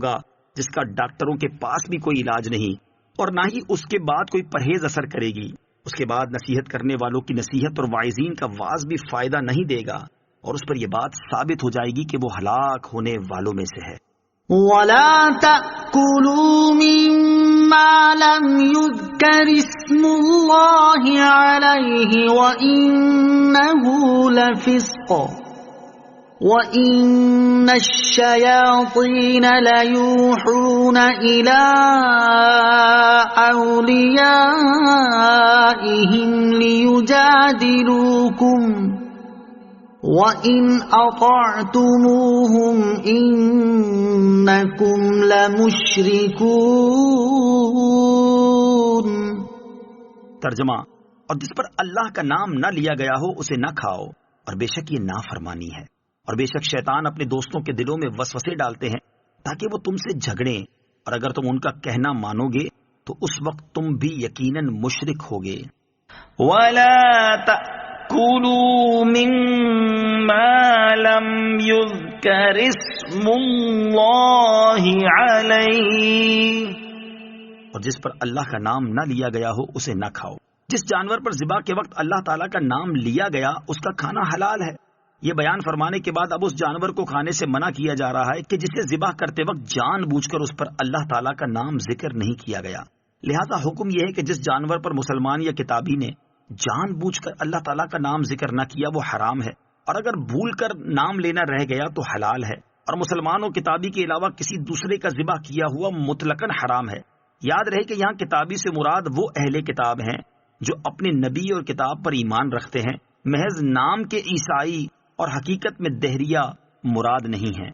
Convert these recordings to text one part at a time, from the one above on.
ہوگا جس کا ڈاکٹروں کے پاس بھی کوئی علاج نہیں، اور نہ ہی اس کے بعد کوئی پرہیز اثر کرے گی۔ اس کے بعد نصیحت کرنے والوں کی نصیحت اور واعظین کا واعظ بھی فائدہ نہیں دے گا، اور اس پر یہ بات ثابت ہو جائے گی کہ وہ ہلاک ہونے والوں میں سے ہے۔ وَلَا تَأْكُلُوا مِمَّا لَمْ يُذْكَرِ اسْمُ اللَّهِ عَلَيْهِ وَإِنَّهُ لَفِسْقٌ وَإِنَّ الشَّيَاطِينَ لَيُوحُونَ إِلَىٰ أَوْلِيَائِهِمْ لِيُجَادِلُوكُمْ وَإِنْ أَطَعْتُمُوهُمْ إِنَّكُمْ لَمُشْرِكُونَ۔ ترجمہ: اور جس پر اللہ کا نام نہ لیا گیا ہو اسے نہ کھاؤ، اور بے شک یہ نافرمانی ہے، اور بے شک شیطان اپنے دوستوں کے دلوں میں وسوسے ڈالتے ہیں تاکہ وہ تم سے جھگڑیں، اور اگر تم ان کا کہنا مانو گے تو اس وقت تم بھی یقیناً مشرک ہوگے۔ وَلَا تَأْكُلُوا مِمَّا لَمْ يُذْكَرِ اسْمُ اللَّهِ عَلَيْهِ، اور جس پر اللہ کا نام نہ لیا گیا ہو اسے نہ کھاؤ۔ جس جانور پر ذبح کے وقت اللہ تعالیٰ کا نام لیا گیا اس کا کھانا حلال ہے۔ یہ بیان فرمانے کے بعد اب اس جانور کو کھانے سے منع کیا جا رہا ہے کہ جسے ذبح کرتے وقت جان بوجھ کر اس پر اللہ تعالیٰ کا نام ذکر نہیں کیا گیا۔ لہذا حکم یہ ہے کہ جس جانور پر مسلمان یا کتابی نے جان بوجھ کر اللہ تعالیٰ کا نام ذکر نہ کیا وہ حرام ہے، اور اگر بھول کر نام لینا رہ گیا تو حلال ہے، اور مسلمان و کتابی کے علاوہ کسی دوسرے کا ذبح کیا ہوا مطلقاً حرام ہے۔ یاد رہے کہ یہاں کتابی سے مراد وہ اہل کتاب ہیں جو اپنے نبی اور کتاب پر ایمان رکھتے ہیں، محض نام کے عیسائی اور حقیقت میں دہریہ مراد نہیں ہیں۔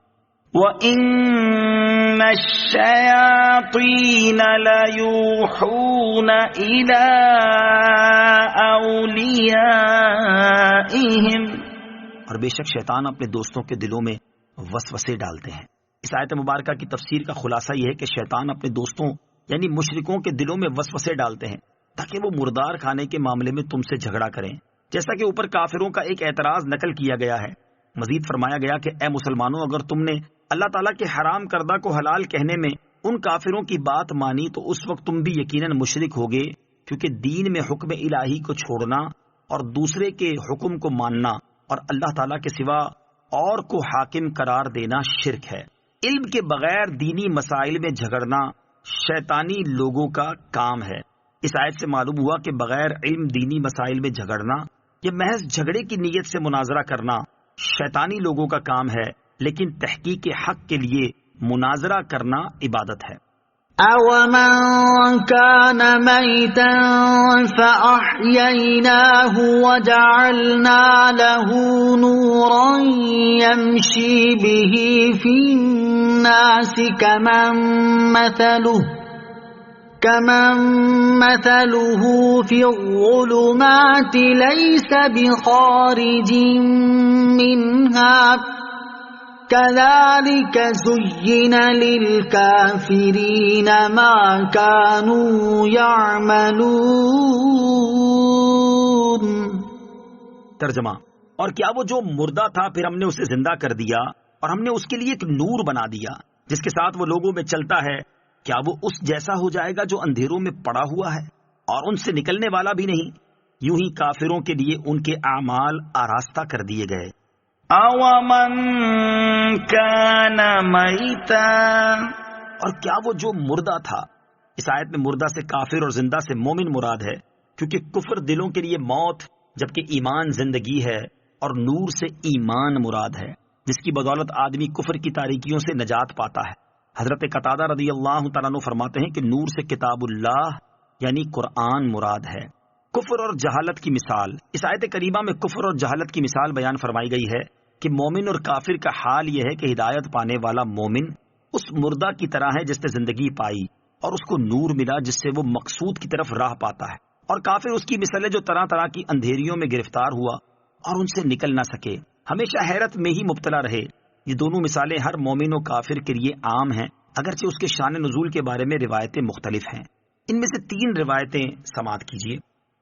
وَإِنَّ الشَّيَاطِينَ لَيُوحُونَ إِلَىٰ أَوْلِيَائِهِمْ، اور بے شک شیطان اپنے دوستوں کے دلوں میں وسوسے ڈالتے ہیں۔ اس آیت مبارکہ کی تفسیر کا خلاصہ یہ ہے کہ شیطان اپنے دوستوں یعنی مشرکوں کے دلوں میں وسوسے ڈالتے ہیں تاکہ وہ مردار کھانے کے معاملے میں تم سے جھگڑا کریں، جیسا کہ اوپر کافروں کا ایک اعتراض نقل کیا گیا ہے۔ مزید فرمایا گیا کہ اے مسلمانوں، اگر تم نے اللہ تعالیٰ کے حرام کردہ کو حلال کہنے میں ان کافروں کی بات مانی تو اس وقت تم بھی یقیناً مشرک ہوگے، کیونکہ دین میں حکم الہی کو چھوڑنا اور دوسرے کے حکم کو ماننا اور اللہ تعالیٰ کے سوا اور کو حاکم قرار دینا شرک ہے۔ علم کے بغیر دینی مسائل میں جھگڑنا شیطانی لوگوں کا کام ہے۔ اس آیت سے معلوم ہوا کہ بغیر علم دینی مسائل میں جھگڑنا یا محض جھگڑے کی نیت سے مناظرہ کرنا شیطانی لوگوں کا کام ہے، لیکن تحقیق حق کے لیے مناظرہ کرنا عبادت ہے۔ أَوَمَنْ كَانَ مَيْتًا فَأَحْيَيْنَاهُ وَجَعَلْنَا لَهُ نُورًا يَمْشِي بِهِ فِي النَّاسِ كَمَنْ مَثَلُهُ فِي الظُّلُمَاتِ لَيْسَ بِخَارِجٍ مِّنْهَا كَذَلِكَ زُيِّنَ لِلْكَافِرِينَ مَا كَانُوا يَعْمَلُونَ۔ ترجمہ: اور کیا وہ جو مردہ تھا پھر ہم نے اسے زندہ کر دیا اور ہم نے اس کے لیے ایک نور بنا دیا جس کے ساتھ وہ لوگوں میں چلتا ہے، کیا وہ اس جیسا ہو جائے گا جو اندھیروں میں پڑا ہوا ہے اور ان سے نکلنے والا بھی نہیں؟ یوں ہی کافروں کے لیے ان کے اعمال آراستہ کر دیے گئے۔ أَوَمَنْ كَانَ مَيْتًا، اور کیا وہ جو مردہ تھا؟ اس آیت میں مردہ سے کافر اور زندہ سے مومن مراد ہے، کیونکہ کفر دلوں کے لیے موت جبکہ ایمان زندگی ہے، اور نور سے ایمان مراد ہے جس کی بدولت آدمی کفر کی تاریکیوں سے نجات پاتا ہے۔ حضرت قتادہ رضی اللہ تعالیٰ عنہ فرماتے ہیں کہ نور سے کتاب اللہ یعنی قرآن مراد ہے۔ کفر اور جہالت کی مثال، اس آیت کریمہ میں کفر اور جہالت کی مثال بیان فرمائی گئی ہے کہ مومن اور کافر کا حال یہ ہے کہ ہدایت پانے والا مومن اس مردہ کی طرح ہے جس نے زندگی پائی اور اس کو نور ملا جس سے وہ مقصود کی طرف راہ پاتا ہے، اور کافر اس کی مثل ہے جو طرح طرح کی اندھیریوں میں گرفتار ہوا اور ان سے نکل نہ سکے، ہمیشہ حیرت میں ہی مبتلا رہے۔ یہ دونوں مثالیں ہر مومن و کافر کے لیے عام ہیں، اگرچہ اس کے شان نزول کے بارے میں روایتیں مختلف ہیں۔ ان میں سے 3 روایتیں سماعت کیجیے۔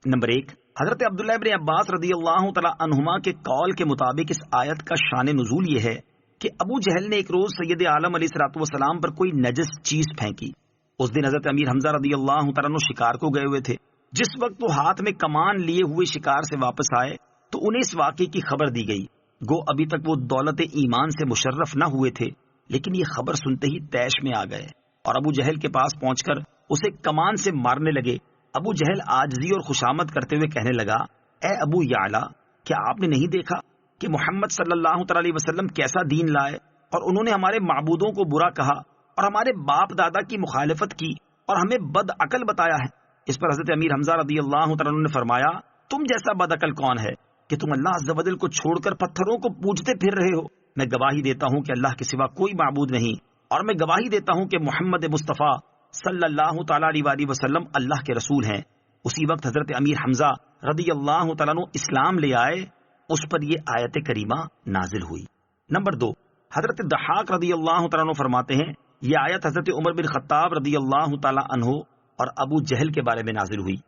نمبر 1، حضرت عبداللہ ابن عباس رضی اللہ تعالی عنہما کے قول کے مطابق اس آیت کا شان نزول یہ ہے کہ ابو جہل نے ایک روز سید عالم علیہ الصلوۃ والسلام پر کوئی نجس چیز پھینکی. اس دن حضرت امیر حمزہ رضی اللہ تعالیٰ عنہ شکار کو گئے ہوئے تھے. جس وقت وہ ہاتھ میں کمان لیے ہوئے شکار سے واپس آئے تو انہیں اس واقعے کی خبر دی گئی. گو ابھی تک وہ دولت ایمان سے مشرف نہ ہوئے تھے، لیکن یہ خبر سنتے ہی تیش میں آ گئے اور ابو جہل کے پاس پہنچ کر اسے کمان سے مارنے لگے. ابو جہل عاجزی اور خوشامد کرتے ہوئے کہنے لگا، اے ابو یعلا، کیا آپ نے نہیں دیکھا کہ محمد صلی اللہ تعالی علیہ وسلم کیسا دین لائے، اور انہوں نے ہمارے معبودوں کو برا کہا اور ہمارے باپ دادا کی مخالفت کی اور ہمیں بد عقل بتایا ہے. اس پر حضرت امیر حمزہ رضی اللہ تعالیٰ عنہ نے فرمایا، تم جیسا بد عقل کون ہے کہ تم اللہ عز و جل کو چھوڑ کر پتھروں کو پوجتے پھر رہے ہو؟ میں گواہی دیتا ہوں کہ اللہ کے سوا کوئی معبود نہیں، اور میں گواہی دیتا ہوں کہ محمد مصطفیٰ صلی اللہ تعالی علیہ وسلم اللہ کے رسول ہیں. اسی وقت حضرت امیر حمزہ رضی اللہ تعالیٰ عنہ اسلام لے آئے. اس پر یہ آیت کریمہ نازل ہوئی. نمبر 2، حضرت ضحاک رضی اللہ تعالیٰ عنہ فرماتے ہیں یہ آیت حضرت عمر بن خطاب رضی اللہ تعالیٰ عنہ اور ابو جہل کے بارے میں نازل ہوئی.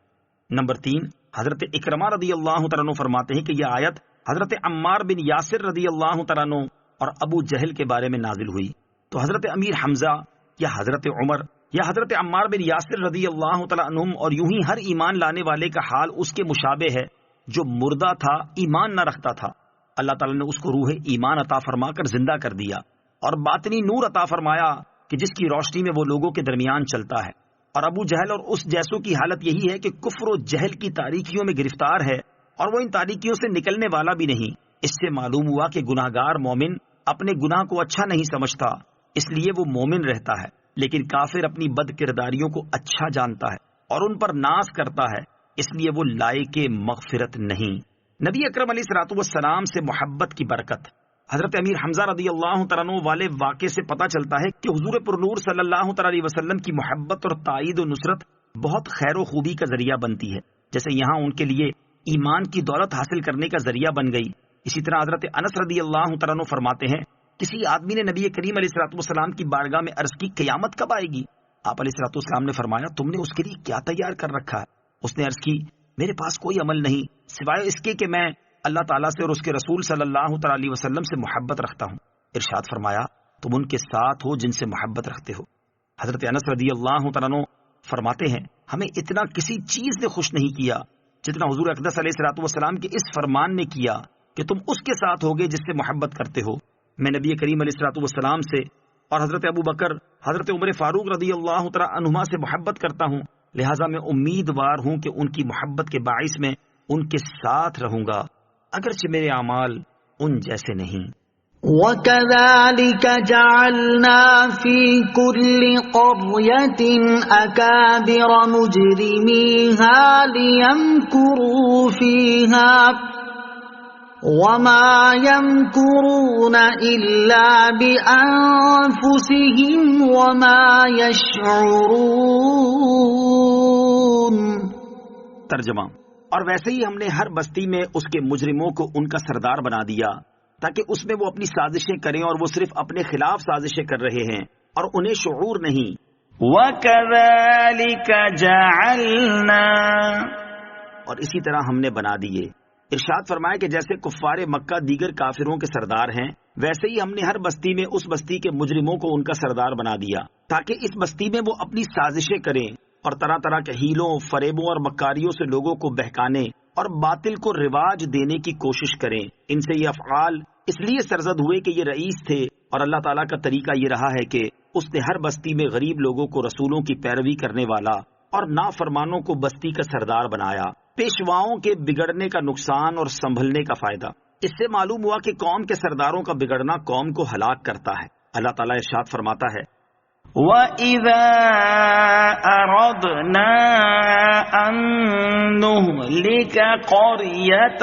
نمبر 3، حضرت اکرمہ رضی اللہ تعالیٰ عنہ فرماتے ہیں کہ یہ آیت حضرت عمار بن یاسر رضی اللہ تعالیٰ عنہ اور ابو جہل کے بارے میں نازل ہوئی. تو حضرت امیر حمزہ یا حضرت عمر یا حضرت عمار بن یاسر رضی اللہ تعالیٰ عنہم اور یوں ہی ہر ایمان لانے والے کا حال اس کے مشابہ ہے جو مردہ تھا، ایمان نہ رکھتا تھا. اللہ تعالیٰ نے اس کو روح ایمان عطا فرما کر زندہ کر دیا اور باطنی نور عطا فرمایا کہ جس کی روشنی میں وہ لوگوں کے درمیان چلتا ہے. اور ابو جہل اور اس جیسوں کی حالت یہی ہے کہ کفر و جہل کی تاریکیوں میں گرفتار ہے اور وہ ان تاریکیوں سے نکلنے والا بھی نہیں. اس سے معلوم ہوا کہ گناہگار مومن اپنے گناہ کو اچھا نہیں سمجھتا، اس لیے وہ مومن رہتا ہے، لیکن کافر اپنی بد کرداریوں کو اچھا جانتا ہے اور ان پر ناز کرتا ہے، اس لیے وہ لائق مغفرت نہیں. نبی اکرم علیہ الصلوۃ والسلام سے محبت کی برکت. حضرت امیر حمزہ رضی اللہ تعالیٰ عنہ والے واقعے سے پتہ چلتا ہے کہ حضور پرنور صلی اللہ تعالیٰ علیہ وسلم کی محبت اور تائید و نصرت بہت خیر و خوبی کا ذریعہ بنتی ہے، جیسے یہاں ان کے لیے ایمان کی دولت حاصل کرنے کا ذریعہ بن گئی. اسی طرح حضرت انس رضی اللہ تعالیٰ عنہ فرماتے ہیں کسی آدمی نے نبی کریم علیہ الصلوۃ والسلام کی بارگاہ میں عرض کی قیامت کب آئے گی؟ آپ علیہ الصلوۃ والسلام نے فرمایا تم نے اس کے لیے کیا تیار کر رکھا ہے؟ اس نے عرض کی میرے پاس کوئی عمل نہیں سوائے اس کے کہ میں اللہ تعالیٰ سے اور اس کے رسول صلی اللہ تعالیٰ علیہ وسلم سے محبت رکھتا ہوں. ارشاد فرمایا تم ان کے ساتھ ہو جن سے محبت رکھتے ہو. حضرت انس رضی اللہ تعالیٰ عنہ فرماتے ہیں ہمیں اتنا کسی چیز نے خوش نہیں کیا جتنا حضور اقدس علیہ الصلوۃ والسلام کے اس فرمان نے کیا کہ تم اس کے ساتھ ہوگے جس سے محبت کرتے ہو. میں نبی کریم علیہ الصلوۃ والسلام سے اور حضرت ابو بکر، حضرت عمر فاروق رضی اللہ تعالیٰ عنہما سے محبت کرتا ہوں، لہٰذا میں امیدوار ہوں کہ ان کی محبت کے باعث میں ان کے ساتھ رہوں گا اگرچہ میرے اعمال ان جیسے نہیں. وَكَذَلِكَ جَعَلْنَا فِي كُلِّ قَرْيَةٍ أَكَابِرَ مُجْرِمِيهَا لِيَمْكُرُوا فِيهَا وَمَا يَمْكُرُونَ إِلَّا بِأَنفُسِهِمْ وَمَا يَشْعُرُونَ. ترجمہ: اور ویسے ہی ہم نے ہر بستی میں اس کے مجرموں کو ان کا سردار بنا دیا تاکہ اس میں وہ اپنی سازشیں کریں اور وہ صرف اپنے خلاف سازشیں کر رہے ہیں اور انہیں شعور نہیں. وَكَذَلِكَ جَعَلْنَا، اور اسی طرح ہم نے بنا دیے. ارشاد فرمایا کہ جیسے کفار مکہ دیگر کافروں کے سردار ہیں، ویسے ہی ہم نے ہر بستی میں اس بستی کے مجرموں کو ان کا سردار بنا دیا تاکہ اس بستی میں وہ اپنی سازشیں کریں اور طرح طرح کے ہیلوں، فریبوں اور مکاریوں سے لوگوں کو بہکانے اور باطل کو رواج دینے کی کوشش کریں. ان سے یہ افعال اس لیے سرزد ہوئے کہ یہ رئیس تھے، اور اللہ تعالیٰ کا طریقہ یہ رہا ہے کہ اس نے ہر بستی میں غریب لوگوں کو رسولوں کی پیروی کرنے والا اور نافرمانوں کو بستی کا سردار بنایا. پیشواؤں کے بگڑنے کا نقصان اور سنبھلنے کا فائدہ. اس سے معلوم ہوا کہ قوم کے سرداروں کا بگڑنا قوم کو ہلاک کرتا ہے. اللہ تعالیٰ ارشاد فرماتا ہے وَإِذَا أَرَدْنَا أَن نُهْلِكَ قَرْيَةً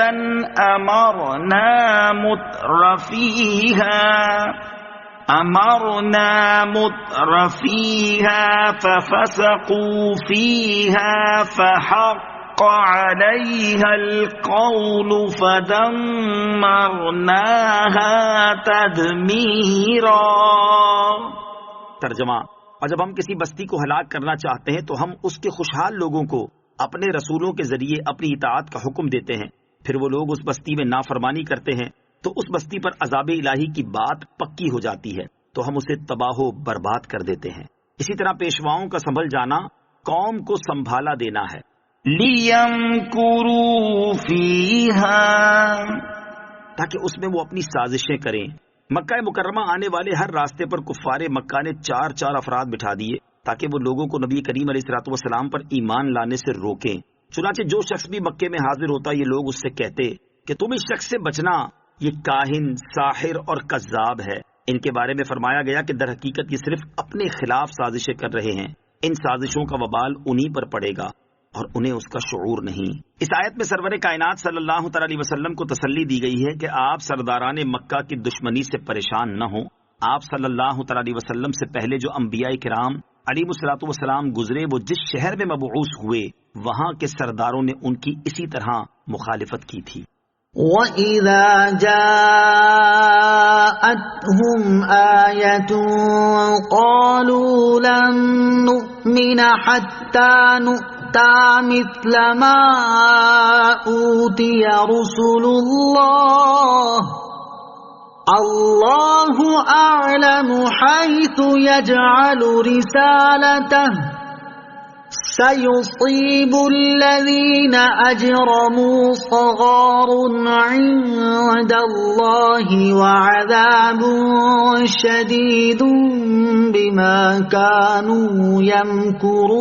أَمَرْنَا مُتْرَفِيهَا فَفَسَقُوا فِيهَا فَحَقَّ عَلَيْهَا الْقَوْلُ فَدَمَّرْنَاهَا تَدْمِيرًا. ترجمہ: اور جب ہم کسی بستی کو ہلاک کرنا چاہتے ہیں تو ہم اس کے خوشحال لوگوں کو اپنے رسولوں کے ذریعے اپنی اطاعت کا حکم دیتے ہیں، پھر وہ لوگ اس بستی میں نافرمانی کرتے ہیں تو اس بستی پر عذاب الہی کی بات پکی ہو جاتی ہے تو ہم اسے تباہ و برباد کر دیتے ہیں۔ اسی طرح پیشواؤں کا سنبھل جانا قوم کو سنبھالا دینا ہے۔ لِيَمْكُرُوا فِيهَا، تاکہ اس میں وہ اپنی سازشیں کریں۔ مکہ مکرمہ آنے والے ہر راستے پر کفار مکہ نے 4 افراد بٹھا دیے تاکہ وہ لوگوں کو نبی کریم علیہ الصلوۃ والسلام پر ایمان لانے سے روکیں۔ چنانچہ جو شخص بھی مکے میں حاضر ہوتا یہ لوگ اس سے کہتے کہ تم اس شخص سے بچنا، یہ کاہن، ساحر اور کذاب ہے۔ ان کے بارے میں فرمایا گیا کہ در حقیقت یہ صرف اپنے خلاف سازشیں کر رہے ہیں، ان سازشوں کا وبال انہی پر پڑے گا اور انہیں اس کا شعور نہیں۔ اس آیت میں سرور کائنات صلی اللہ تعالی علیہ وسلم کو تسلی دی گئی ہے کہ آپ سرداران مکہ کی دشمنی سے پریشان نہ ہوں۔ آپ صلی اللہ تعالی علیہ وسلم سے پہلے جو انبیاء کرام علیہ الصلوۃ والسلام گزرے، وہ جس شہر میں مبعوث ہوئے وہاں کے سرداروں نے ان کی اسی طرح مخالفت کی تھی۔ وَإِذَا جَاءَتْهُمْ آيَةٌ قَالُوا لَن نُّؤْمِنَ حَتَّى نُؤْتَىٰ مِثْلَ مَا أُوتِيَ رُسُلُ اللَّهِ اللَّهُ أَعْلَمُ حَيْثُ يَجْعَلُ رِسَالَتَهُ سَيُصِيبُ الَّذِينَ أَجْرَمُوا صَغَارٌ عِندَ اللَّهِ وَعَذَابٌ شَدِيدٌ بِمَا كَانُوا يَمْكُرُونَ۔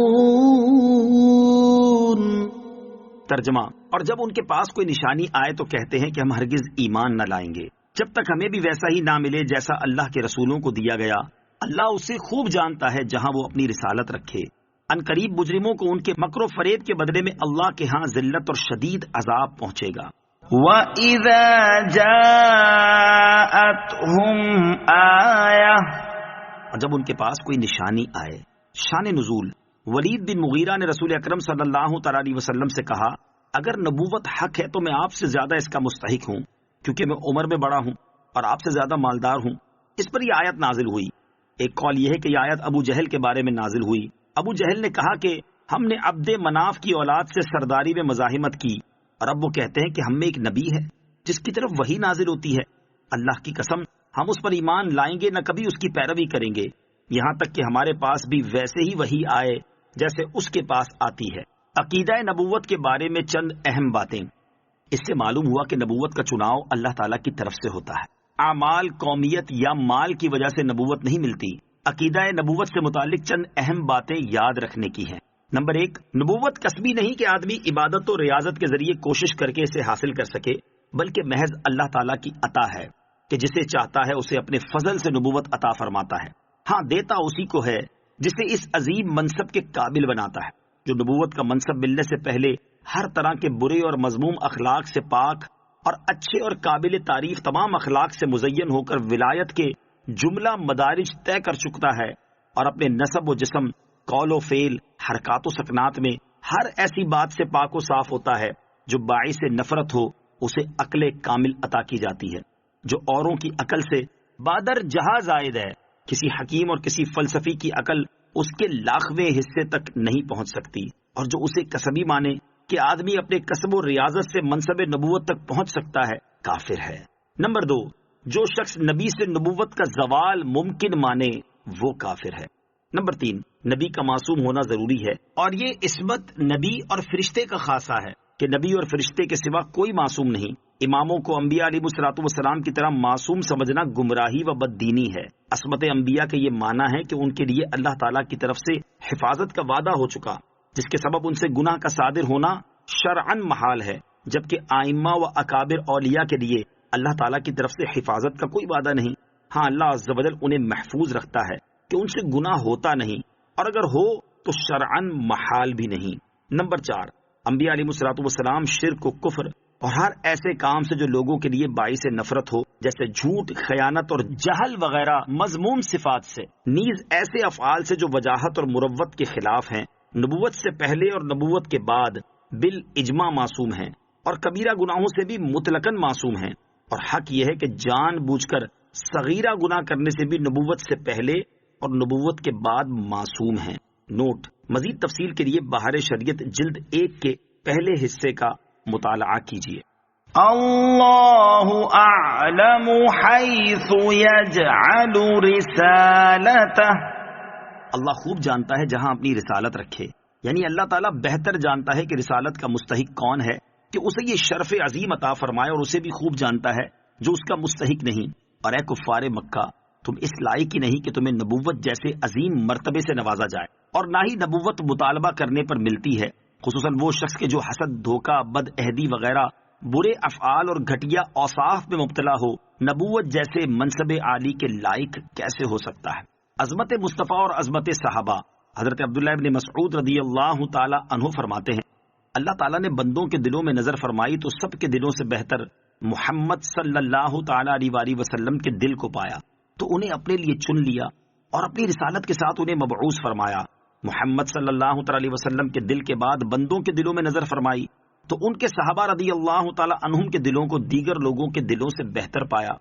ترجمہ: اور جب ان کے پاس کوئی نشانی آئے تو کہتے ہیں کہ ہم ہرگز ایمان نہ لائیں گے جب تک ہمیں بھی ویسا ہی نہ ملے جیسا اللہ کے رسولوں کو دیا گیا۔ اللہ اسے خوب جانتا ہے جہاں وہ اپنی رسالت رکھے۔ ان قریب مجرموں کو ان کے مکر و فریب کے بدلے میں اللہ کے ہاں ذلت اور شدید عذاب پہنچے گا۔ وَإِذَا جَاءَتْهُمْ آيَةٌ، اور جب ان کے پاس کوئی نشانی آئے۔ شان نزول: ولید بن مغیرہ نے رسول اکرم صلی اللہ تعالی علیہ وسلم سے کہا، اگر نبوت حق ہے تو میں آپ سے زیادہ اس کا مستحق ہوں، کیونکہ میں عمر میں بڑا ہوں اور آپ سے زیادہ مالدار ہوں۔ اس پر یہ آیت نازل ہوئی۔ ایک قول یہ ہے کہ یہ آیت ابو جہل کے بارے میں نازل ہوئی۔ ابو جہل نے کہا کہ ہم نے عبد مناف کی اولاد سے سرداری میں مزاحمت کی، اور اب وہ کہتے ہیں کہ ہم میں ایک نبی ہے جس کی طرف وحی نازل ہوتی ہے۔ اللہ کی قسم ہم اس پر ایمان لائیں گے نہ کبھی اس کی پیروی کریں گے، یہاں تک کہ ہمارے پاس بھی ویسے ہی وحی آئے جیسے اس کے پاس آتی ہے۔ عقیدہ نبوت کے بارے میں چند اہم باتیں۔ اس سے معلوم ہوا کہ نبوت کا چناؤ اللہ تعالیٰ کی طرف سے ہوتا ہے۔ اعمال، قومیت یا مال کی وجہ سے نبوت نہیں ملتی۔ عقیدہ نبوت سے متعلق چند اہم باتیں یاد رکھنے کی ہیں۔ نمبر 1، نبوت کسبی نہیں کہ آدمی عبادت و ریاضت کے ذریعے کوشش کر کے اسے حاصل کر سکے، بلکہ محض اللہ تعالیٰ کی عطا ہے کہ جسے چاہتا ہے اسے اپنے فضل سے نبوت عطا فرماتا ہے۔ ہاں، دیتا اسی کو ہے جسے اس عظیم منصب کے قابل بناتا ہے۔ جو نبوت کا منصب ملنے سے پہلے ہر طرح کے برے اور مذموم اخلاق سے پاک اور اچھے اور قابل تعریف تمام اخلاق سے مزین ہو کر ولایت کے جملہ مدارج طے کر چکتا ہے، اور اپنے نسب و جسم، قول و فعل، حرکات و سکنات میں ہر ایسی بات سے پاک و صاف ہوتا ہے جو باعث نفرت ہو، اسے عقل کامل عطا کی جاتی ہے جو اوروں کی عقل سے بادر جہاں زائد ہے۔ کسی حکیم اور کسی فلسفی کی عقل اس کے لاکھویں حصے تک نہیں پہنچ سکتی، اور جو اسے کسبی مانے کہ آدمی اپنے کسب و ریاضت سے منصب نبوت تک پہنچ سکتا ہے، کافر ہے۔ نمبر 2، جو شخص نبی سے نبوت کا زوال ممکن مانے وہ کافر ہے۔ نمبر 3، نبی کا معصوم ہونا ضروری ہے، اور یہ عصمت نبی اور فرشتے کا خاصہ ہے کہ نبی اور فرشتے کے سوا کوئی معصوم نہیں۔ اماموں کو انبیاء علیہ الصلوۃ والسلام کی طرح معصوم سمجھنا گمراہی و بددینی ہے۔ عصمت انبیاء کا یہ معنی ہے کہ ان کے لیے اللہ تعالیٰ کی طرف سے حفاظت کا وعدہ ہو چکا، جس کے سبب ان سے گناہ کا صادر ہونا شرعاً محال ہے، جبکہ آئمہ و اکابر اولیاء کے لیے اللہ تعالیٰ کی طرف سے حفاظت کا کوئی وعدہ نہیں۔ ہاں، اللہ عز و جل انہیں محفوظ رکھتا ہے کہ ان سے گناہ ہوتا نہیں، اور اگر ہو تو شرعاً محال بھی نہیں۔ نمبر 4، انبیاء علیہ الصلوۃ والسلام شرک و کفر اور ہر ایسے کام سے جو لوگوں کے لیے باعث نفرت ہو، جیسے جھوٹ، خیانت اور جہل وغیرہ مذموم صفات سے، نیز ایسے افعال سے جو وجاہت اور مروت کے خلاف ہیں، نبوت سے پہلے اور نبوت کے بعد بالاجماع معصوم ہیں، اور کبیرہ گناہوں سے بھی مطلقاً معصوم ہیں۔ اور حق یہ ہے کہ جان بوجھ کر صغیرہ گناہ کرنے سے بھی نبوت سے پہلے اور نبوت کے بعد معصوم ہیں۔ نوٹ: مزید تفصیل کے لیے بہار شریعت جلد 1 کے پہلے حصے کا مطالعہ کیجیے۔ اللہ اعلم حیث یجعل رسالتہ، اللہ خوب جانتا ہے جہاں اپنی رسالت رکھے، یعنی اللہ تعالیٰ بہتر جانتا ہے کہ رسالت کا مستحق کون ہے کہ اسے یہ شرف عظیم عطا فرمائے، اور اسے بھی خوب جانتا ہے جو اس کا مستحق نہیں۔ اور اے کفار مکہ، تم اس لائق ہی نہیں کہ تمہیں نبوت جیسے عظیم مرتبے سے نوازا جائے، اور نہ ہی نبوت مطالبہ کرنے پر ملتی ہے، خصوصاً وہ شخص کے جو حسد، دھوکہ، بد عہدی وغیرہ برے افعال اور گھٹیا اوصاف میں مبتلا ہو، نبوت جیسے منصب عالی کے لائق کیسے ہو سکتا ہے؟ عظمت مصطفیٰ اور عظمت صحابہ۔ حضرت عبداللہ ابن مسعود رضی اللہ تعالی عنہ فرماتے ہیں، اللہ تعالیٰ نے بندوں کے دلوں میں نظر فرمائی تو سب کے دلوں سے بہتر محمد صلی اللہ تعالی علیہ وسلم کے دل کو پایا، تو انہیں اپنے لیے چن لیا اور اپنی رسالت کے ساتھ انہیں مبعوث فرمایا۔ محمد صلی اللہ تعالی علیہ وسلم کے دل کے بعد بندوں کے دلوں میں نظر فرمائی تو ان کے صحابہ رضی اللہ تعالی عنہم کے دلوں کو دیگر لوگوں کے دلوں سے بہتر پایا،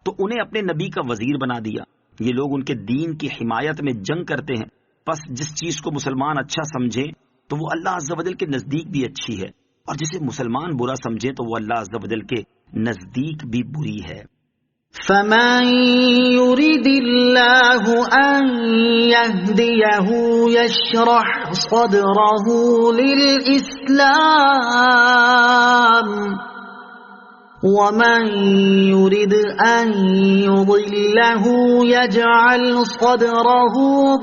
تو انہیں اپنے نبی کا وزیر بنا دیا۔ یہ لوگ ان کے دین کی حمایت میں جنگ کرتے ہیں، پس جس چیز کو مسلمان اچھا سمجھیں تو وہ اللہ عز و جل کے نزدیک بھی اچھی ہے، اور جسے مسلمان برا سمجھے تو وہ اللہ عز و جل کے نزدیک بھی بری ہے۔ فَمَن يُرِدِ اللَّهُ أَن يَهْدِيَهُ يَشْرَحْ صَدْرَهُ لِلْإِسْلَامِ وَمَن يُرِدْ أَن يُضِلَّهُ يَجْعَلْ صَدْرَهُ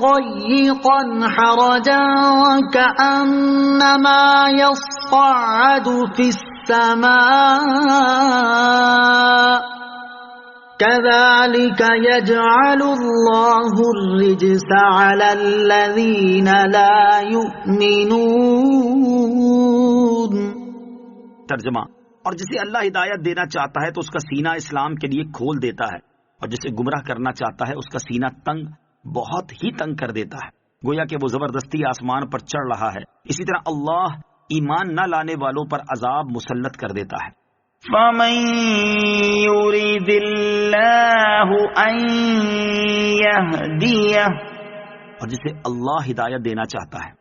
ضَيِّقًا حَرَجًا كَأَنَّمَا يَصَّعَّدُ فِي السَّمَاءِ كَذَلِكَ يَجْعَلُ اللَّهُ الرِّجْسَ عَلَى الَّذِينَ لَا يُؤْمِنُونَ۔ ترجمہ، اور جسے اللہ ہدایت دینا چاہتا ہے تو اس کا سینہ اسلام کے لیے کھول دیتا ہے، اور جسے گمراہ کرنا چاہتا ہے اس کا سینہ تنگ، بہت ہی تنگ کر دیتا ہے، گویا کہ وہ زبردستی آسمان پر چڑھ رہا ہے۔ اسی طرح اللہ ایمان نہ لانے والوں پر عذاب مسلط کر دیتا ہے۔ فَمَن يُرِدِ اللَّهُ أَن يَهْدِيَهُ، اور جسے اللہ ہدایت دینا چاہتا ہے۔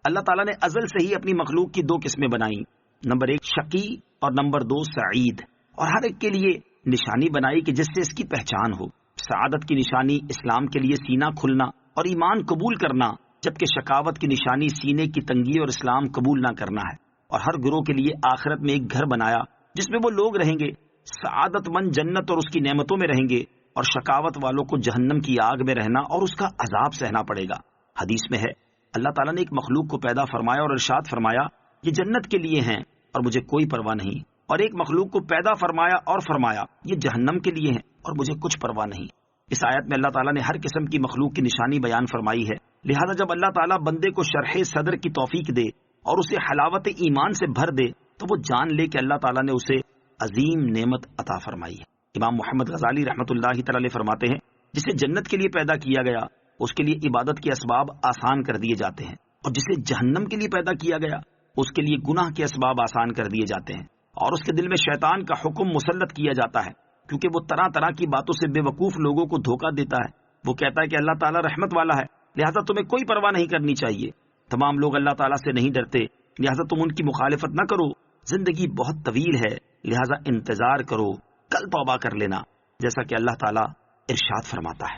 اللہ تعالیٰ نے ازل سے ہی اپنی مخلوق کی دو قسمیں بنائی، نمبر 1 شقی اور نمبر 2 سعید، اور ہر ایک کے لیے نشانی بنائی کہ جس سے اس کی پہچان ہو۔ سعادت کی نشانی اسلام کے لیے سینہ کھلنا اور ایمان قبول کرنا، جبکہ شقاوت کی نشانی سینے کی تنگی اور اسلام قبول نہ کرنا ہے۔ اور ہر گروہ کے لیے آخرت میں ایک گھر بنایا جس میں وہ لوگ رہیں گے، سعادت مند جنت اور اس کی نعمتوں میں رہیں گے، اور شقاوت والوں کو جہنم کی آگ میں رہنا اور اس کا عذاب سہنا پڑے گا۔ حدیث میں ہے، اللہ تعالیٰ نے ایک مخلوق کو پیدا فرمایا اور ارشاد فرمایا یہ جنت کے لیے ہیں اور مجھے کوئی پرواہ نہیں، اور ایک مخلوق کو پیدا فرمایا اور فرمایا یہ جہنم کے لیے ہیں اور مجھے کچھ پرواہ نہیں۔ اس آیت میں اللہ تعالیٰ نے ہر قسم کی مخلوق کی نشانی بیان فرمائی ہے، لہذا جب اللہ تعالیٰ بندے کو شرح صدر کی توفیق دے اور اسے حلاوت ایمان سے بھر دے تو وہ جان لے کہ اللہ تعالیٰ نے اسے عظیم نعمت عطا فرمائی ہے۔ امام محمد غزالی رحمۃ اللہ تعالی علیہ فرماتے ہیں، جسے جنت کے لیے پیدا کیا گیا اس کے لیے عبادت کے اسباب آسان کر دیے جاتے ہیں، اور جسے جہنم کے لیے پیدا کیا گیا اس کے لیے گناہ کے اسباب آسان کر دیے جاتے ہیں، اور اس کے دل میں شیطان کا حکم مسلط کیا جاتا ہے، کیونکہ وہ طرح طرح کی باتوں سے بے وقوف لوگوں کو دھوکہ دیتا ہے۔ وہ کہتا ہے کہ اللہ تعالیٰ رحمت والا ہے، لہٰذا تمہیں کوئی پرواہ نہیں کرنی چاہیے۔ تمام لوگ اللہ تعالیٰ سے نہیں ڈرتے، لہٰذا تم ان کی مخالفت نہ کرو، زندگی بہت طویل ہے، لہٰذا انتظار کرو، کل توبہ کر لینا، جیسا کہ اللہ تعالیٰ ارشاد فرماتا ہے،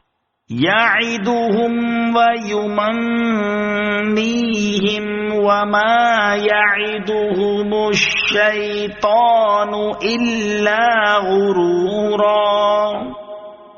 يَعِدُهُمْ وَيُمَنِّيهِمْ وَمَا يَعِدُهُمُ الشَّيْطَانُ إِلَّا غُرُورًا۔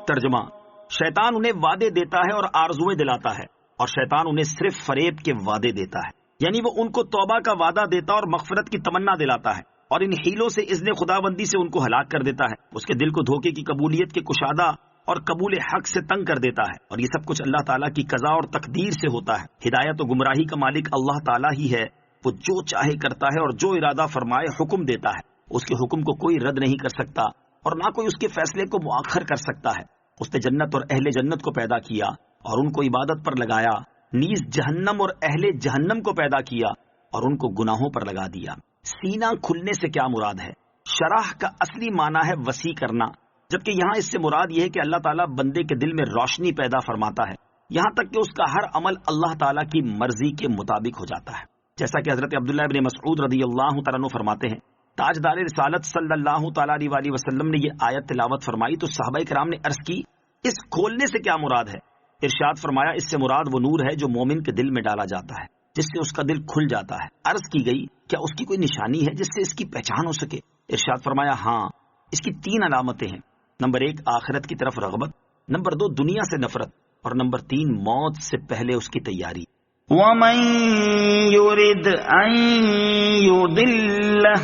ترجمہ، شیطان انہیں وعدے دیتا ہے اور آرزویں دلاتا ہے، اور شیطان انہیں صرف فریب کے وعدے دیتا ہے، یعنی وہ ان کو توبہ کا وعدہ دیتا اور مغفرت کی تمنا دلاتا ہے، اور ان حیلوں سے اذن خداوندی سے ان کو ہلاک کر دیتا ہے، اس کے دل کو دھوکے کی قبولیت کے کشادہ اور قبول حق سے تنگ کر دیتا ہے، اور یہ سب کچھ اللہ تعالیٰ کی قضا اور تقدیر سے ہوتا ہے۔ ہدایت و گمراہی کا مالک اللہ تعالیٰ ہی ہے، وہ جو چاہے کرتا ہے اور جو ارادہ فرمائے حکم دیتا ہے، اس کے حکم کو کوئی رد نہیں کر سکتا اور نہ کوئی اس کے فیصلے کو مؤخر کر سکتا ہے۔ اس نے جنت اور اہل جنت کو پیدا کیا اور ان کو عبادت پر لگایا، نیز جہنم اور اہل جہنم کو پیدا کیا اور ان کو گناہوں پر لگا دیا۔ سینہ کھلنے سے کیا مراد ہے؟ شرح کا اصلی معنی ہے وسیع کرنا، جبکہ یہاں اس سے مراد یہ ہے کہ اللہ تعالیٰ بندے کے دل میں روشنی پیدا فرماتا ہے، یہاں تک کہ اس کا ہر عمل اللہ تعالیٰ کی مرضی کے مطابق ہو جاتا ہے، جیسا کہ حضرت عبداللہ ابن مسعود رضی اللہ تعالیٰ عنہ فرماتے ہیں، تاجدار رسالت صلی اللہ تعالی علیہ وسلم نے یہ آیت تلاوت فرمائی تو صحابہ کرام نے عرض کی اس کھولنے سے کیا مراد ہے؟ ارشاد فرمایا اس سے مراد وہ نور ہے جو مومن کے دل میں ڈالا جاتا ہے، جس سے اس کا دل کھل جاتا ہے۔ عرض کی گئی کیا اس کی کوئی نشانی ہے جس سے اس کی پہچان ہو سکے؟ ارشاد فرمایا ہاں، اس کی 3 علامتیں ہیں۔ نمبر 1 آخرت کی طرف رغبت، نمبر 2 دنیا سے نفرت، اور نمبر 3 موت سے پہلے اس کی تیاری۔ وَمَن يُرِدْ أَن يُضِلَّهُ،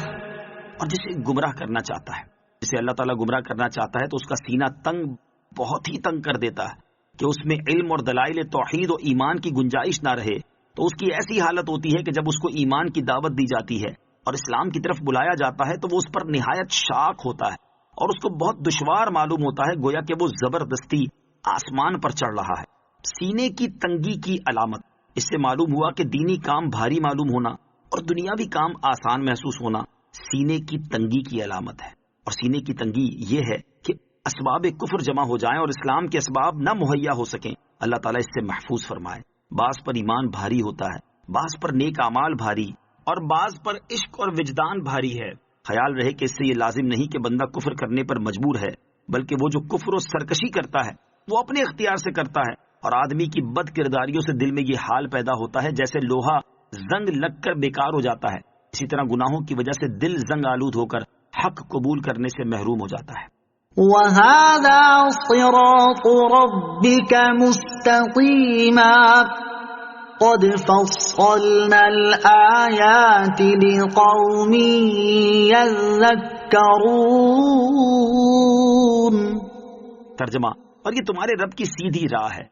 اور جسے گمراہ کرنا چاہتا ہے، جسے اللہ تعالیٰ گمراہ کرنا چاہتا ہے تو اس کا سینہ تنگ، بہت ہی تنگ کر دیتا ہے کہ اس میں علم اور دلائل توحید و ایمان کی گنجائش نہ رہے، تو اس کی ایسی حالت ہوتی ہے کہ جب اس کو ایمان کی دعوت دی جاتی ہے اور اسلام کی طرف بلایا جاتا ہے تو وہ اس پر نہایت شاق ہوتا ہے اور اس کو بہت دشوار معلوم ہوتا ہے، گویا کہ وہ زبردستی آسمان پر چڑھ رہا ہے۔ سینے کی تنگی کی علامت، اس سے معلوم ہوا کہ دینی کام بھاری معلوم ہونا اور دنیاوی کام آسان محسوس ہونا سینے کی تنگی کی علامت ہے۔ اور سینے کی تنگی یہ ہے کہ اسباب کفر جمع ہو جائیں اور اسلام کے اسباب نہ مہیا ہو سکیں، اللہ تعالیٰ اس سے محفوظ فرمائے۔ بعض پر ایمان بھاری ہوتا ہے، بعض پر نیک اعمال بھاری، اور بعض پر عشق اور وجدان بھاری ہے۔ خیال رہے کہ اس سے یہ لازم نہیں کہ بندہ کفر کرنے پر مجبور ہے، بلکہ وہ جو کفر و سرکشی کرتا ہے وہ اپنے اختیار سے کرتا ہے، اور آدمی کی بد کرداریوں سے دل میں یہ حال پیدا ہوتا ہے جیسے لوہا زنگ لگ کر بیکار ہو جاتا ہے، اسی طرح گناہوں کی وجہ سے دل زنگ آلود ہو کر حق قبول کرنے سے محروم ہو جاتا ہے۔ وَهَذَا صِرَاطُ رَبِّكَ مُسْتَقِيمًا قَدْ فَصَّلْنَا الْآيَاتِ لِقَوْمٍ يَذَّكَّرُونَ۔ ترجمہ، اور یہ تمہارے رب کی سیدھی راہ ہے،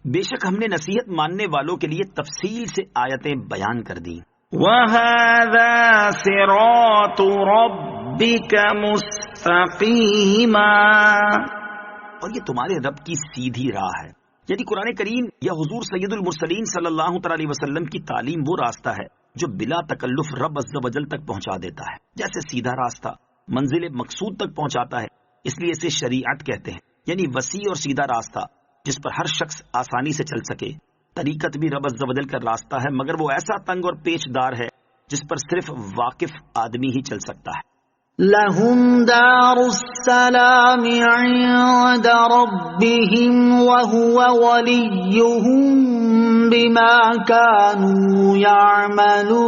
بے شک ہم نے نصیحت ماننے والوں کے لیے تفصیل سے آیتیں بیان کر دیں۔ وَهَذَا صِرَاطُ رَبِّكَ مُسْتَقِيمًا، اور یہ تمہارے رب کی سیدھی راہ ہے، یعنی قرآن کریم یا حضور سید المرسلین صلی اللہ تعالی وسلم کی تعلیم وہ راستہ ہے جو بلا تکلف رب عز و جل تک پہنچا دیتا ہے۔ جیسے سیدھا راستہ منزل مقصود تک پہنچاتا ہے، اس لیے اسے شریعت کہتے ہیں، یعنی وسیع اور سیدھا راستہ جس پر ہر شخص آسانی سے چل سکے۔ طریقت بھی رب عز و جل کا راستہ ہے، مگر وہ ایسا تنگ اور پیچ دار ہے جس پر صرف واقف آدمی ہی چل سکتا ہے۔ لَهُمْ دَارُ السَّلَامِ عِندَ رَبِّهِمْ وَهُوَ وَلِيُّهُمْ بِمَا كَانُوا يَعْمَلُونَ۔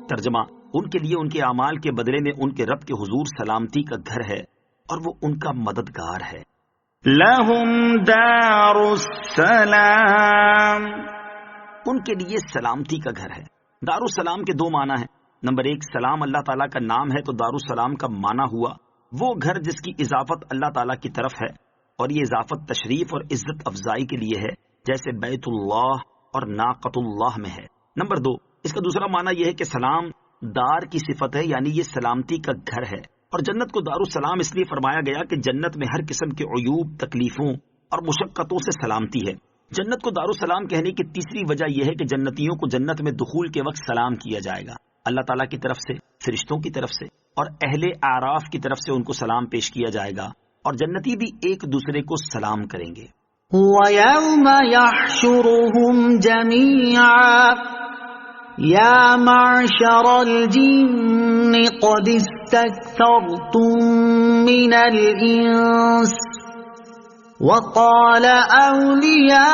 ترجمہ، ان کے لیے ان کے اعمال کے بدلے میں ان کے رب کے حضور سلامتی کا گھر ہے اور وہ ان کا مددگار ہے۔ لَهُمْ دَارُ السَّلَامِ، ان کے لیے سلامتی کا گھر ہے۔ دار السلام کے 2 معنی ہیں۔ نمبر 1 سلام اللہ تعالیٰ کا نام ہے تو دار السلام کا معنی ہوا وہ گھر جس کی اضافت اللہ تعالیٰ کی طرف ہے، اور یہ اضافت تشریف اور عزت افزائی کے لیے ہے، جیسے بیت اللہ اور ناقۃ اللہ میں ہے۔ نمبر 2 اس کا دوسرا معنی یہ ہے کہ سلام دار کی صفت ہے، یعنی یہ سلامتی کا گھر ہے۔ اور جنت کو دار السلام اس لیے فرمایا گیا کہ جنت میں ہر قسم کے عیوب، تکلیفوں اور مشقتوں سے سلامتی ہے۔ جنت کو دار السلام کہنے کی تیسری وجہ یہ ہے کہ جنتیوں کو جنت میں دخول کے وقت سلام کیا جائے گا، اللہ تعالیٰ کی طرف سے، فرشتوں کی طرف سے اور اہل اعراف کی طرف سے ان کو سلام پیش کیا جائے گا، اور جنتی بھی ایک دوسرے کو سلام کریں گے۔ وَيَوْمَ يَحْشُرُهُمْ جَمِيعًا يَا مَعْشَرَ الْجِنِّ قَدِ اسْتَكْثَرْتُم مِّنَ الْإِنسِ وَقَالَ أَوْلِيَاؤُهُم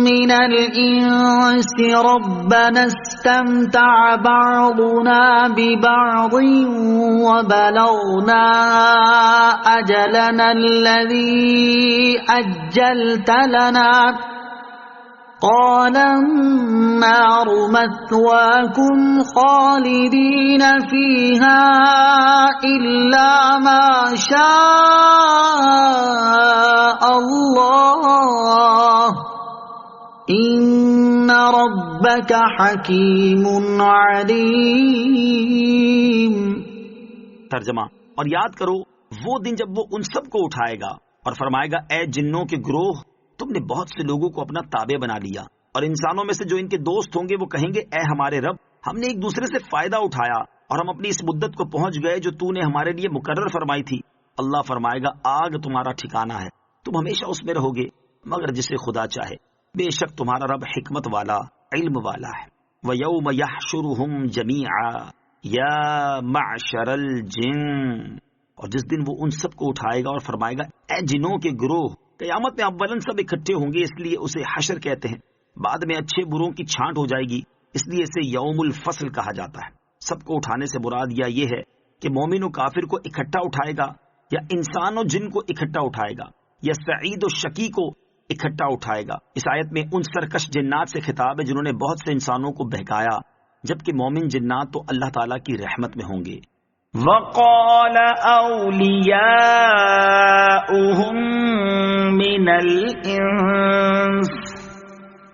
مِّنَ الْإِنسِ رَبَّنَا اسْتَمْتَعَ بَعْضُنَا بِبَعْضٍ وَبَلَغْنَا أَجَلَنَا الَّذِي أَجَّلْتَ لَنَا قَالَ النَّارُ مَثْوَاكُمْ خَالِدِينَ فِيهَا إِلَّا مَا شَاءَ اللَّهُ إِنَّ رَبَّكَ حَكِيمٌ عَلِيمٌ۔ ترجمہ، اور یاد کرو وہ دن جب وہ ان سب کو اٹھائے گا اور فرمائے گا اے جنوں کے گروہ، تم نے بہت سے لوگوں کو اپنا تابع بنا لیا، اور انسانوں میں سے جو ان کے دوست ہوں گے وہ کہیں گے اے ہمارے رب، ہم نے ایک دوسرے سے فائدہ اٹھایا اور ہم اپنی اس مدت کو پہنچ گئے جو تو نے ہمارے لیے مقرر فرمائی تھی۔ اللہ فرمائے گا آگ تمہارا ٹھکانہ ہے، تم ہمیشہ اس میں رہو گے مگر جسے خدا چاہے، بے شک تمہارا رب حکمت والا، علم والا ہے۔ وَيَوْمَ يَحْشُرُهُمْ جَمِيعًا يَا مَعْشَرَ الْجِنِّ، اور جس دن وہ ان سب کو اٹھائے گا اور فرمائے گا اے جنوں کے گروہ. قیامت میں اولن سب اکٹھے ہوں گے، اس لیے اسے حشر کہتے ہیں. بعد میں اچھے بروں کی چھانٹ ہو جائے گی، اس لیے اسے یوم الفصل کہا جاتا ہے. سب کو اٹھانے سے مراد یہ ہے کہ مومن و کافر کو اکٹھا اٹھائے گا، یا انسان و جن کو اکٹھا اٹھائے گا، یا سعید و شقی کو اکٹھا اٹھائے گا. اس آیت میں ان سرکش جنات سے خطاب ہے جنہوں نے بہت سے انسانوں کو بہکایا، جبکہ مومن جنات تو اللہ تعالیٰ کی رحمت میں ہوں گے. وَقَالَ أَوْلِيَاؤُهُم مِّنَ الْإِنسِ،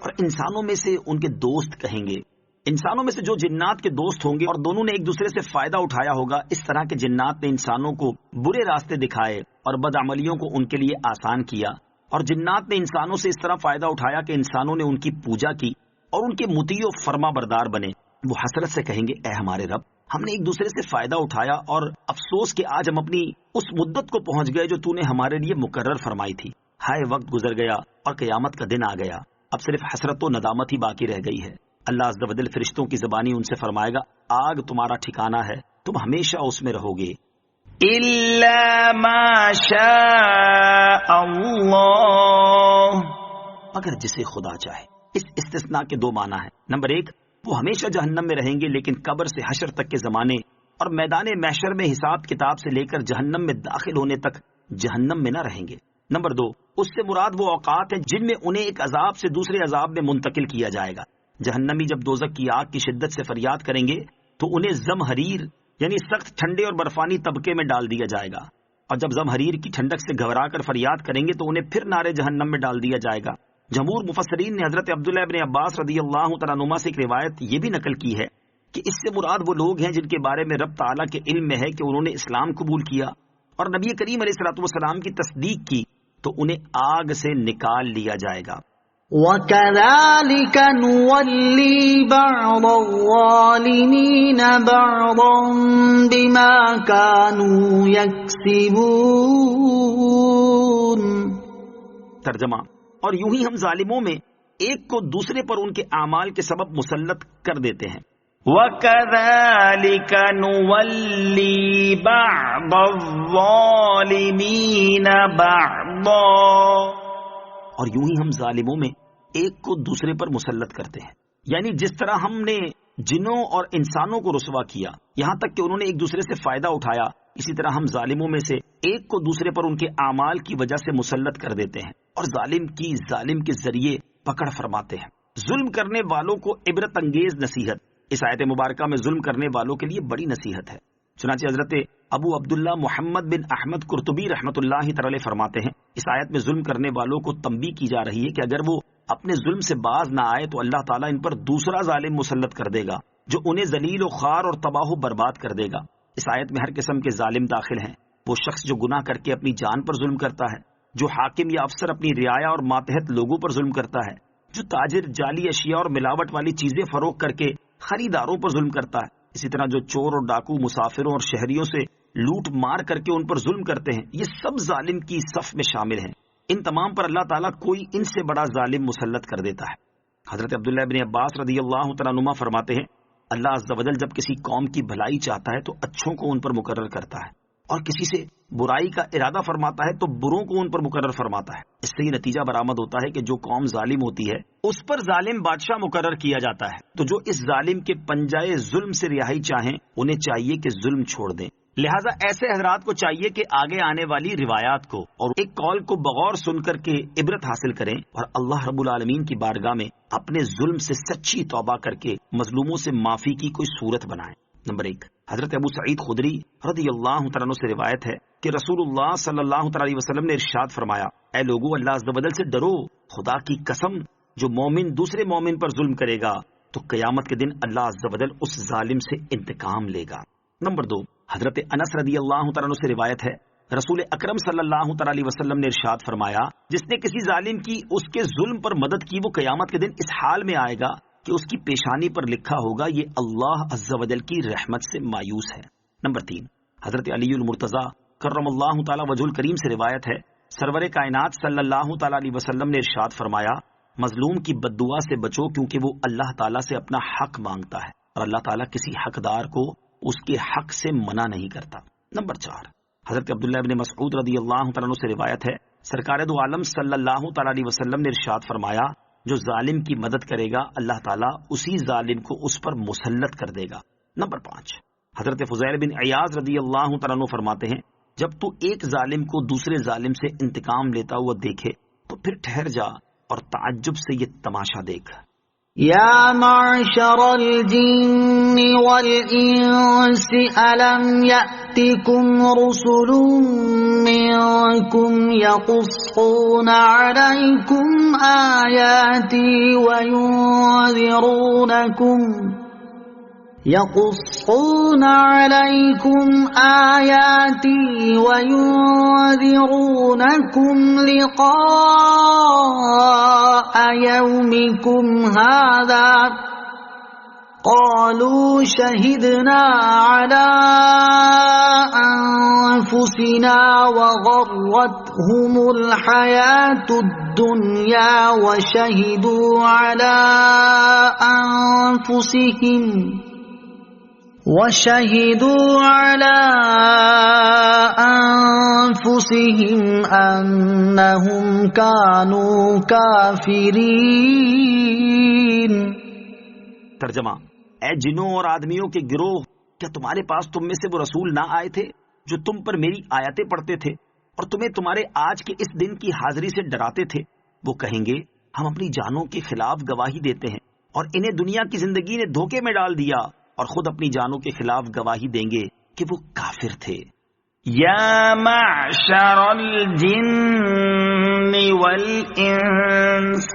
اور انسانوں میں سے ان کے دوست کہیں گے. انسانوں میں سے جو جنات کے دوست ہوں گے اور دونوں نے ایک دوسرے سے فائدہ اٹھایا ہوگا، اس طرح کے جنات نے انسانوں کو برے راستے دکھائے اور بدعملیوں کو ان کے لیے آسان کیا، اور جنات نے انسانوں سے اس طرح فائدہ اٹھایا کہ انسانوں نے ان کی پوجا کی اور ان کے مطیع و فرما بردار بنے. وہ حسرت سے کہیں گے اے ہمارے رب، ہم نے ایک دوسرے سے فائدہ اٹھایا اور افسوس کہ آج ہم اپنی اس مدت کو پہنچ گئے جو تو نے ہمارے لیے مقرر فرمائی تھی. ہائے وقت گزر گیا اور قیامت کا دن آ گیا، اب صرف حسرت و ندامت ہی باقی رہ گئی ہے. اللہ عز و جل فرشتوں کی زبانی ان سے فرمائے گا آگ تمہارا ٹھکانہ ہے، تم ہمیشہ اس میں رہو گے. إِلَّا مَا شَاءَ اللَّهُ، اگر جسے خدا چاہے. اس استثناء کے دو معنی ہیں. نمبر ایک، وہ ہمیشہ جہنم میں رہیں گے، لیکن قبر سے حشر تک کے زمانے اور میدان محشر میں حساب کتاب سے لے کر جہنم میں داخل ہونے تک جہنم میں نہ رہیں گے. نمبر دو، اس سے مراد وہ اوقات ہیں جن میں انہیں ایک عذاب سے دوسرے عذاب میں منتقل کیا جائے گا. جہنمی جب دوزخ کی آگ کی شدت سے فریاد کریں گے تو انہیں زمہریر یعنی سخت ٹھنڈے اور برفانی طبقے میں ڈال دیا جائے گا، اور جب زمہریر کی ٹھنڈک سے گھبرا کر فریاد کریں گے تو انہیں پھر نارے جہنم میں ڈال دیا جائے گا. جمہور مفسرین نے حضرت عبداللہ ابن عباس رضی اللہ تعالیٰ عنہما سے ایک روایت یہ بھی نقل کی ہے کہ اس سے مراد وہ لوگ ہیں جن کے بارے میں رب تعالیٰ کے علم میں ہے کہ انہوں نے اسلام قبول کیا اور نبی کریم علیہ الصلوۃ والسلام کی تصدیق کی، تو انہیں آگ سے نکال لیا جائے گا. وَكَذَلِكَ نُوَلِّي بَعْضَ الظَّالِمِينَ بَعْضًا بِمَا كَانُوا يَكْسِبُونَ. ترجمہ، اور یوں ہی ہم ظالموں میں ایک کو دوسرے پر ان کے اعمال کے سبب مسلط کر دیتے ہیں. وَكَذَلِكَ نُوَلِّي بَعْضَ الظَّالِمِينَ بَعْضًا، اور یوں ہی ہم ظالموں میں ایک کو دوسرے پر مسلط کرتے ہیں. یعنی جس طرح ہم نے جنوں اور انسانوں کو رسوا کیا یہاں تک کہ انہوں نے ایک دوسرے سے فائدہ اٹھایا، اسی طرح ہم ظالموں میں سے ایک کو دوسرے پر ان کے اعمال کی وجہ سے مسلط کر دیتے ہیں اور ظالم کے ذریعے پکڑ فرماتے ہیں. ظلم کرنے والوں کو عبرت انگیز نصیحت. اس آیت مبارکہ میں ظلم کرنے والوں کے لیے بڑی نصیحت ہے. چنانچہ حضرت ابو عبداللہ محمد بن احمد قرطبی رحمۃ اللہ تعالی فرماتے ہیں اس آیت میں ظلم کرنے والوں کو تنبیہ کی جا رہی ہے کہ اگر وہ اپنے ظلم سے باز نہ آئے تو اللہ تعالیٰ ان پر دوسرا ظالم مسلط کر دے گا جو انہیں ذلیل و خوار اور تباہ و برباد کر دے گا. اس آیت میں ہر قسم کے ظالم داخل ہیں. وہ شخص جو گناہ کر کے اپنی جان پر ظلم کرتا ہے، جو حاکم یا افسر اپنی رعایا اور ماتحت لوگوں پر ظلم کرتا ہے، جو تاجر جعلی اشیاء اور ملاوٹ والی چیزیں فروخت کر کے خریداروں پر ظلم کرتا ہے، اسی طرح جو چور اور ڈاکو مسافروں اور شہریوں سے لوٹ مار کر کے ان پر ظلم کرتے ہیں، یہ سب ظالم کی صف میں شامل ہیں. ان تمام پر اللہ تعالیٰ کوئی ان سے بڑا ظالم مسلط کر دیتا ہے. حضرت عبداللہ بن عباس رضی اللہ تعالیٰ عنہما فرماتے ہیں اللہ عز و جل جب کسی قوم کی بھلائی چاہتا ہے تو اچھوں کو ان پر مقرر کرتا ہے، اور کسی سے برائی کا ارادہ فرماتا ہے تو بروں کو ان پر مقرر فرماتا ہے. اس سے یہ نتیجہ برآمد ہوتا ہے کہ جو قوم ظالم ہوتی ہے اس پر ظالم بادشاہ مقرر کیا جاتا ہے. تو جو اس ظالم کے پنجائے ظلم سے رہائی چاہیں انہیں چاہیے کہ ظلم چھوڑ دیں. لہٰذا ایسے حضرات کو چاہیے کہ آگے آنے والی روایات کو اور ایک قول کو بغور سن کر کے عبرت حاصل کریں اور اللہ رب العالمین کی بارگاہ میں اپنے ظلم سے سچی توبہ کر کے مظلوموں سے معافی کی کوئی صورت بنائیں. نمبر ایک، حضرت ابو سعید خدری رضی اللہ تعالیٰ عنہ سے روایت ہے کہ رسول اللہ صلی اللہ تعالی علیہ وسلم نے ارشاد فرمایا اے لوگو اللہ عز و جل سے ڈرو، خدا کی قسم جو مومن دوسرے مومن پر ظلم کرے گا تو قیامت کے دن اللہ عز و جل اس ظالم سے انتقام لے گا. نمبر دو، حضرت انس رضی اللہ تعالیٰ عنہ سے روایت ہے رسول اکرم صلی اللہ تعالی علیہ وسلم نے ارشاد فرمایا جس نے کسی ظالم کی اس کے ظلم پر مدد کی وہ قیامت کے دن اس حال میں آئے گا کہ اس کی پیشانی پر لکھا ہوگا یہ اللہ عز و جل کی رحمت سے مایوس ہے. نمبر تین، حضرت علی المرتضی کرم اللہ تعالی وجہ الکریم سے روایت ہے سرور کائنات صلی اللہ تعالی علیہ وسلم نے ارشاد فرمایا مظلوم کی بددعا سے بچو کیونکہ وہ اللہ تعالیٰ سے اپنا حق مانگتا ہے اور اللہ تعالیٰ کسی حقدار کو اس کے حق سے منع نہیں کرتا۔ نمبر 4، حضرت عبداللہ ابن مسعود رضی اللہ تعالیٰ عنہ سے روایت ہے، سرکار دو عالم صلی اللہ تعالیٰ علیہ وسلم نے ارشاد فرمایا، جو ظالم کی مدد کرے گا اللہ تعالیٰ اسی ظالم کو اس پر مسلط کر دے گا۔ نمبر 5، حضرت فضیل بن عیاض رضی اللہ تعالیٰ عنہ فرماتے ہیں، جب تو ایک ظالم کو دوسرے ظالم سے انتقام لیتا ہوا دیکھے تو پھر ٹھہر جا اور تعجب سے یہ تماشا دیکھ۔ يا معشر الجن والإنس ألم يأتكم رسل منكم يقصون عليكم آياتي وينذرونكم لقاء يومكم هذا قالوا شهدنا على أنفسنا وغرتهم الحياة الدنيا وشهدوا على أنفسهم أنهم كانوا كافرين۔ ترجمہ، اے جنوں اور آدمیوں کے گروہ، کیا تمہارے پاس تم میں سے وہ رسول نہ آئے تھے جو تم پر میری آیتیں پڑھتے تھے اور تمہیں تمہارے آج کے اس دن کی حاضری سے ڈراتے تھے؟ وہ کہیں گے ہم اپنی جانوں کے خلاف گواہی دیتے ہیں اور انہیں دنیا کی زندگی نے دھوکے میں ڈال دیا، اور خود اپنی جانوں کے خلاف گواہی دیں گے کہ وہ کافر تھے۔ یا معشر الجن والانس،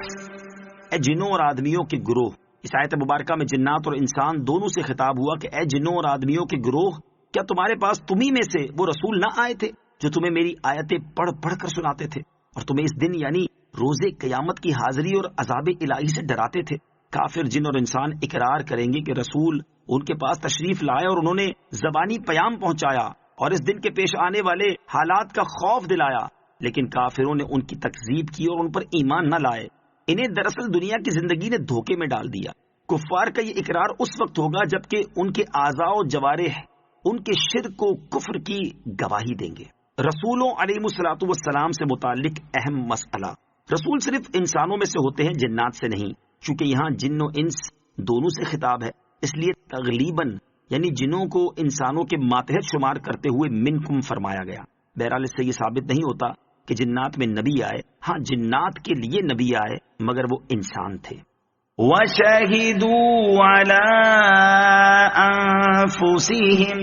اے جنوں اور آدمیوں کے گروہ۔ اس آیت مبارکہ میں جنات اور انسان دونوں سے خطاب ہوا کہ اے جنوں اور آدمیوں کے گروہ، کیا تمہارے پاس تمہیں میں سے وہ رسول نہ آئے تھے جو تمہیں میری آیتیں پڑھ پڑھ کر سناتے تھے اور تمہیں اس دن یعنی روز قیامت کی حاضری اور عذاب الہی سے ڈراتے تھے؟ کافر جن اور انسان اقرار کریں گے کہ رسول ان کے پاس تشریف لائے اور انہوں نے زبانی پیام پہنچایا اور اس دن کے پیش آنے والے حالات کا خوف دلایا، لیکن کافروں نے ان کی تکذیب کی اور ان پر ایمان نہ لائے۔ انہیں دراصل دنیا کی زندگی نے دھوکے میں ڈال دیا۔ کفار کا یہ اقرار اس وقت ہوگا جبکہ ان کے اعضاء و جوارح ان کے شرک و کفر کی گواہی دیں گے۔ رسولوں علیہ الصلوۃ والسلام سے متعلق اہم مسئلہ، رسول صرف انسانوں میں سے ہوتے ہیں، جنات سے نہیں، چونکہ یہاں جن و انس دونوں سے خطاب ہے، اس لیے تغلیباً یعنی جنوں کو انسانوں کے ماتحت شمار کرتے ہوئے منکم فرمایا گیا۔ بہرحال اس سے یہ ثابت نہیں ہوتا کہ جنات میں نبی آئے، ہاں جنات کے لیے نبی آئے مگر وہ انسان تھے۔ وَشَهِدُوا عَلَىٰ أَنفُسِهِمْ،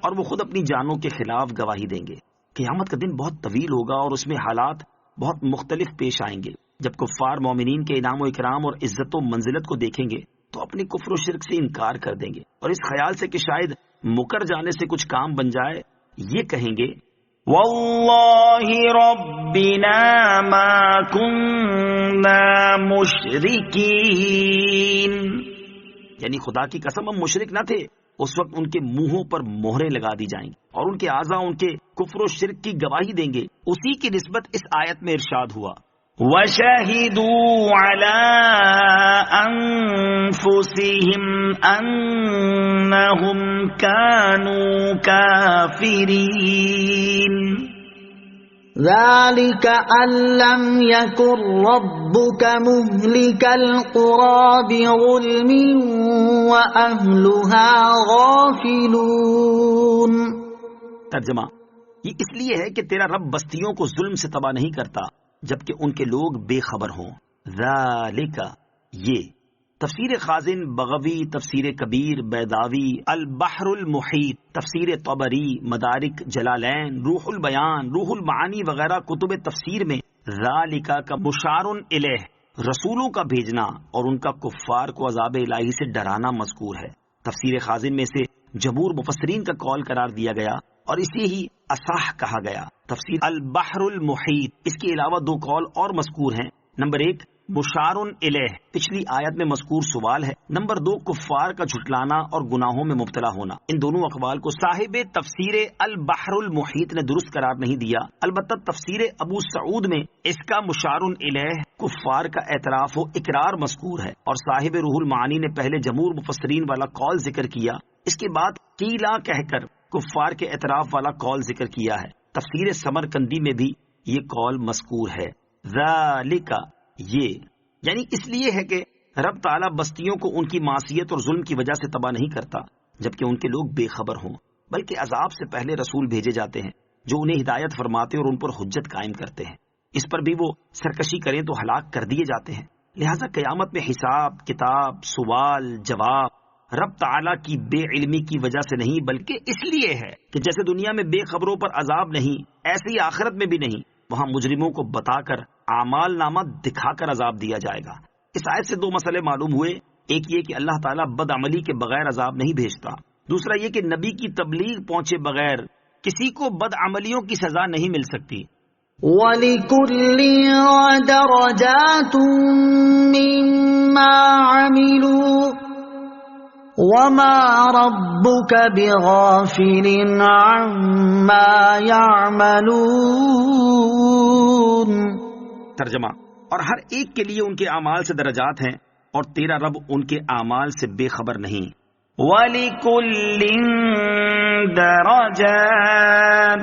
اور وہ خود اپنی جانوں کے خلاف گواہی دیں گے۔ قیامت کا دن بہت طویل ہوگا اور اس میں حالات بہت مختلف پیش آئیں گے۔ جب کفار مومنین کے انعام و اکرام اور عزت و منزلت کو دیکھیں گے تو اپنے کفر و شرک سے انکار کر دیں گے اور اس خیال سے کہ شاید مکر جانے سے کچھ کام بن جائے یہ کہیں گے وَاللَّهِ رَبِّنَا مَا كُنَّا مُشْرِكِينَ، یعنی خدا کی قسم ہم مشرک نہ تھے۔ اس وقت ان کے منہوں پر مہریں لگا دی جائیں گی اور ان کے اعضاء ان کے کفر و شرک کی گواہی دیں گے۔ اسی کی نسبت اس آیت میں ارشاد ہوا وَشَهِدُوا عَلَىٰ أَنفُسِهِمْ أَنَّهُمْ كَانُوا كَافِرِينَ، ذَلِكَ أَن لَّمْ يَكُن رَّبُّكَ مُهْلِكَ الْقُرَىٰ بِظُلْمٍ وَأَهْلُهَا غَافِلُونَ۔ ترجمہ، یہ اس لیے ہے کہ تیرا رب بستیوں کو ظلم سے تباہ نہیں کرتا جبکہ ان کے لوگ بے خبر ہوں۔ ذالک، یہ تفسیر خازن بغوی، تفسیر کبیر بیضاوی، البحر المحیط، تفسیر طبری، مدارک جلالین، روح البیان، روح المعانی وغیرہ کتب تفسیر میں ذالک کا مشار الیہ، رسولوں کا بھیجنا اور ان کا کفار کو عذاب الہی سے ڈرانا مذکور ہے۔ تفسیر خازن میں سے جمہور مفسرین کا قول قرار دیا گیا اور اسی ہی اصح کہا گیا۔ تفسیر البحر المحیط، اس کے علاوہ دو قول اور مذکور ہیں۔ نمبر 1، مشارن الیہ پچھلی آیت میں مذکور سوال ہے. نمبر 2 کفار کا جھٹلانا اور گناہوں میں مبتلا ہونا. ان دونوں اقوال کو صاحب تفسیر البحر المحیط نے درست قرار نہیں دیا. البتہ تفسیر ابو سعود میں اس کا مشارن الیہ کفار کا اعتراف و اقرار مذکور ہے، اور صاحب روح المعانی نے پہلے جمہور مفسرین والا قول ذکر کیا، اس کے بعد قیلا کہہ کر کفار کے اعتراف والا قول ذکر کیا ہے. تفسیر سمرقندی میں بھی یہ قول مذکور ہے. ذالک یہ یعنی اس لیے ہے کہ رب تعالیٰ بستیوں کو ان کی معصیت اور ظلم کی وجہ سے تباہ نہیں کرتا جبکہ ان کے لوگ بے خبر ہوں، بلکہ عذاب سے پہلے رسول بھیجے جاتے ہیں جو انہیں ہدایت فرماتے اور ان پر حجت قائم کرتے ہیں. اس پر بھی وہ سرکشی کریں تو ہلاک کر دیے جاتے ہیں. لہٰذا قیامت میں حساب کتاب سوال جواب رب تعالیٰ کی بے علمی کی وجہ سے نہیں، بلکہ اس لیے ہے کہ جیسے دنیا میں بے خبروں پر عذاب نہیں، ایسے ہی آخرت میں بھی نہیں. وہاں مجرموں کو بتا کر اعمال نامہ دکھا کر عذاب دیا جائے گا. اس آیت سے 2 مسئلے معلوم ہوئے. ایک یہ کہ اللہ تعالیٰ بد عملی کے بغیر عذاب نہیں بھیجتا. دوسرا یہ کہ نبی کی تبلیغ پہنچے بغیر کسی کو بد عملیوں کی سزا نہیں مل سکتی. وَلِكُلٍّ دَرَجَاتٌ مِّمَّا عَمِلُوا وَمَا رَبُّكَ بِغَافِلٍ عَمَّا يَعْمَلُونَ. ترجمہ: اور ہر ایک کے لیے ان کے اعمال سے درجات ہیں اور تیرا رب ان کے اعمال سے بے خبر نہیں. وَلِكُلٍّ دَرَجَاتٌ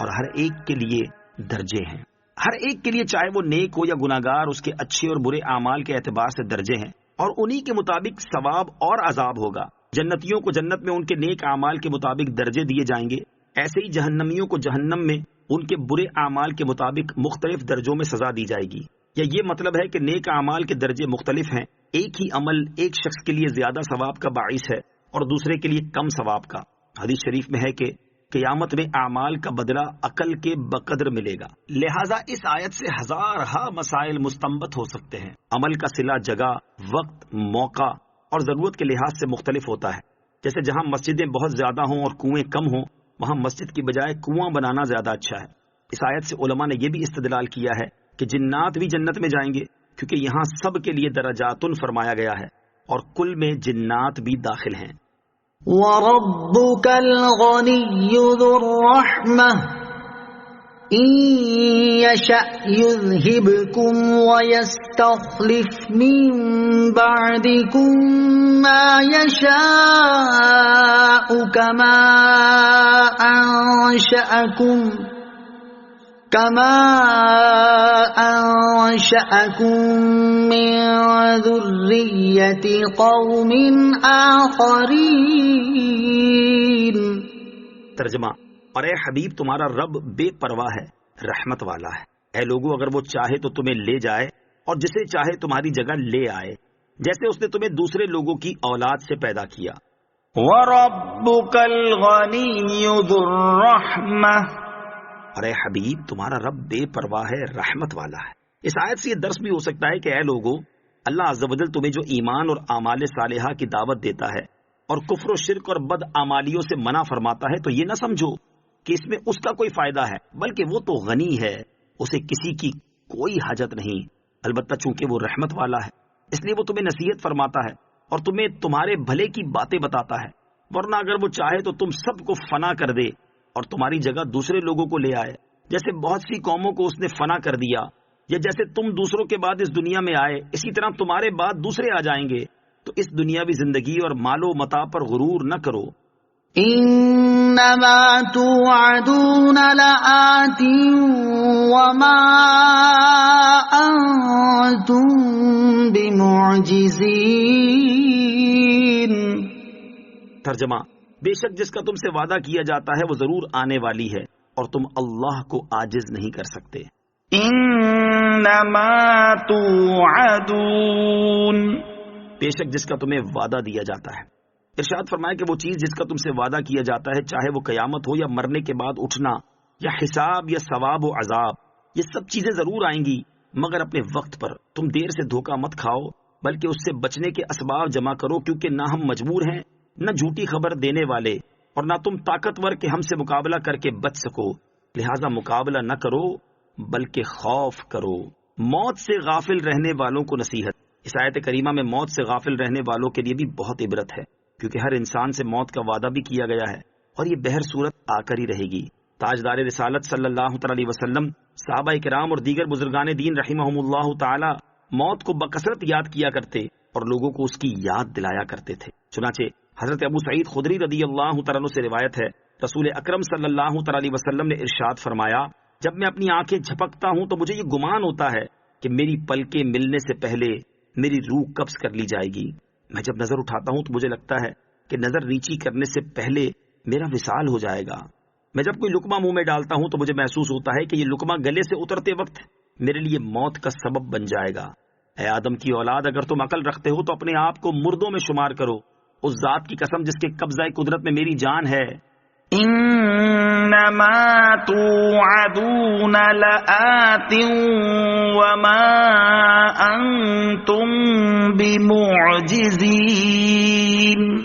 اور ہر ایک کے لیے درجے ہیں. ہر ایک کے لیے چاہے وہ نیک ہو یا گناہگار اس کے اچھے اور برے اعمال کے اعتبار سے درجے ہیں، اور انہی کے مطابق ثواب اور عذاب ہوگا. جنتیوں کو جنت میں ان کے نیک اعمال کے مطابق درجے دیے جائیں گے، ایسے ہی جہنمیوں کو جہنم میں ان کے برے اعمال کے مطابق مختلف درجوں میں سزا دی جائے گی. یا یہ مطلب ہے کہ نیک اعمال کے درجے مختلف ہیں. ایک ہی عمل ایک شخص کے لیے زیادہ ثواب کا باعث ہے اور دوسرے کے لیے کم ثواب کا. حدیث شریف میں ہے کہ قیامت میں اعمال کا بدلہ عقل کے بقدر ملے گا. لہٰذا اس آیت سے ہزارہا مسائل مستنبط ہو سکتے ہیں. عمل کا صلہ جگہ، وقت، موقع اور ضرورت کے لحاظ سے مختلف ہوتا ہے. جیسے جہاں مسجدیں بہت زیادہ ہوں اور کنویں کم ہوں، وہاں مسجد کی بجائے کنواں بنانا زیادہ اچھا ہے. اس آیت سے علماء نے یہ بھی استدلال کیا ہے کہ جنات بھی جنت میں جائیں گے، کیونکہ یہاں سب کے لیے درجاتن فرمایا گیا ہے اور کل میں جنات بھی داخل ہیں. وَرَبُّكَ الْغَنِيُّ ذُو الرَّحْمَةِ إِن يَشَأْ يُذْهِبْكُمْ وَيَسْتَخْلِفْ مِن بَعْدِكُم مَّا يَشَاءُ كَمَا أَنشَأَكُم مِّن ذُرِّيَّةِ قَوْمٍ آخَرِينَ. ترجمہ: اور اے حبیب تمہارا رب بے پرواہ ہے، رحمت والا ہے. اے لوگو، اگر وہ چاہے تو تمہیں لے جائے اور جسے چاہے تمہاری جگہ لے آئے، جیسے اس نے تمہیں دوسرے لوگوں کی اولاد سے پیدا کیا. وَرَبُّكَ الْغَنِيُّ ذُو الرَّحْمَةِ اور اے حبیب تمہارا رب بے پرواہ ہے، رحمت والا ہے. اس آیت سے یہ درس بھی ہو سکتا ہے کہ اے لوگو، اللہ عز و جل تمہیں جو ایمان اور اعمال صالحہ کی دعوت دیتا ہے اور کفر و شرک اور بد اعمالیوں سے منع فرماتا ہے تو یہ نہ سمجھو کہ اس میں اس کا کوئی فائدہ ہے، بلکہ وہ تو غنی ہے، اسے کسی کی کوئی حاجت نہیں. البتہ چونکہ وہ رحمت والا ہے اس لیے وہ تمہیں نصیحت فرماتا ہے اور تمہیں تمہارے بھلے کی باتیں بتاتا ہے. ورنہ اگر وہ چاہے تو تم سب کو فنا کر دے اور تمہاری جگہ دوسرے لوگوں کو لے آئے، جیسے بہت سی قوموں کو اس نے فنا کر دیا. یا جیسے تم دوسروں کے بعد اس دنیا میں آئے، اسی طرح تمہارے بعد دوسرے آ جائیں گے. تو اس دنیاوی زندگی اور مال و متاع پر غرور نہ کرو. انما توعدون لآت وما انتم بمعجزین. ترجمہ: بے شک جس کا تم سے وعدہ کیا جاتا ہے وہ ضرور آنے والی ہے اور تم اللہ کو عاجز نہیں کر سکتے. انما توعدون بے شک جس کا تمہیں وعدہ دیا جاتا ہے. ارشاد فرمائے کہ وہ چیز جس کا تم سے وعدہ کیا جاتا ہے، چاہے وہ قیامت ہو یا مرنے کے بعد اٹھنا یا حساب یا ثواب و عذاب، یہ سب چیزیں ضرور آئیں گی مگر اپنے وقت پر. تم دیر سے دھوکہ مت کھاؤ بلکہ اس سے بچنے کے اسباب جمع کرو، کیونکہ نہ ہم مجبور ہیں، نہ جھوٹی خبر دینے والے، اور نہ تم طاقتور کہ ہم سے مقابلہ کر کے بچ سکو. لہذا مقابلہ نہ کرو بلکہ خوف کرو. موت سے غافل رہنے والوں کو نصیحت۔ اس آیت کریمہ میں موت سے غافل رہنے والوں کے لیے بھی بہت عبرت ہے، کیونکہ ہر انسان سے موت کا وعدہ بھی کیا گیا ہے اور یہ بہر صورت آ کر ہی رہے گی۔ تاجدار رسالت صلی اللہ تعالی علیہ وسلم، صحابہ کرام اور دیگر بزرگان دین رحمہم اللہ تعالی موت کو بکثرت یاد کیا کرتے اور لوگوں کو اس کی یاد دلایا کرتے تھے۔ چنانچہ حضرت ابو سعید خدری رضی اللہ تعالیٰ عنہ سے روایت ہے، رسول اکرم صلی اللہ تعالی علیہ وسلم نے ارشاد فرمایا، جب میں اپنی آنکھیں جھپکتا ہوں تو مجھے یہ گمان ہوتا ہے کہ میری پلکیں ملنے سے پہلے میری روح قبض کر لی جائے گی۔ میں جب نظر اٹھاتا ہوں تو مجھے لگتا ہے کہ نظر نیچی کرنے سے پہلے میرا وصال ہو جائے گا۔ میں جب کوئی لقمہ منہ میں ڈالتا ہوں تو مجھے محسوس ہوتا ہے کہ یہ لقمہ گلے سے اترتے وقت میرے لیے موت کا سبب بن جائے گا۔ اے آدم کی اولاد، اگر تم عقل رکھتے ہو تو اپنے آپ کو مردوں میں شمار کرو، اس ذات کی قسم جس کے قبضہ قدرت میں میری جان ہے۔ انما توعدون لآت وما انتم بمعجزین،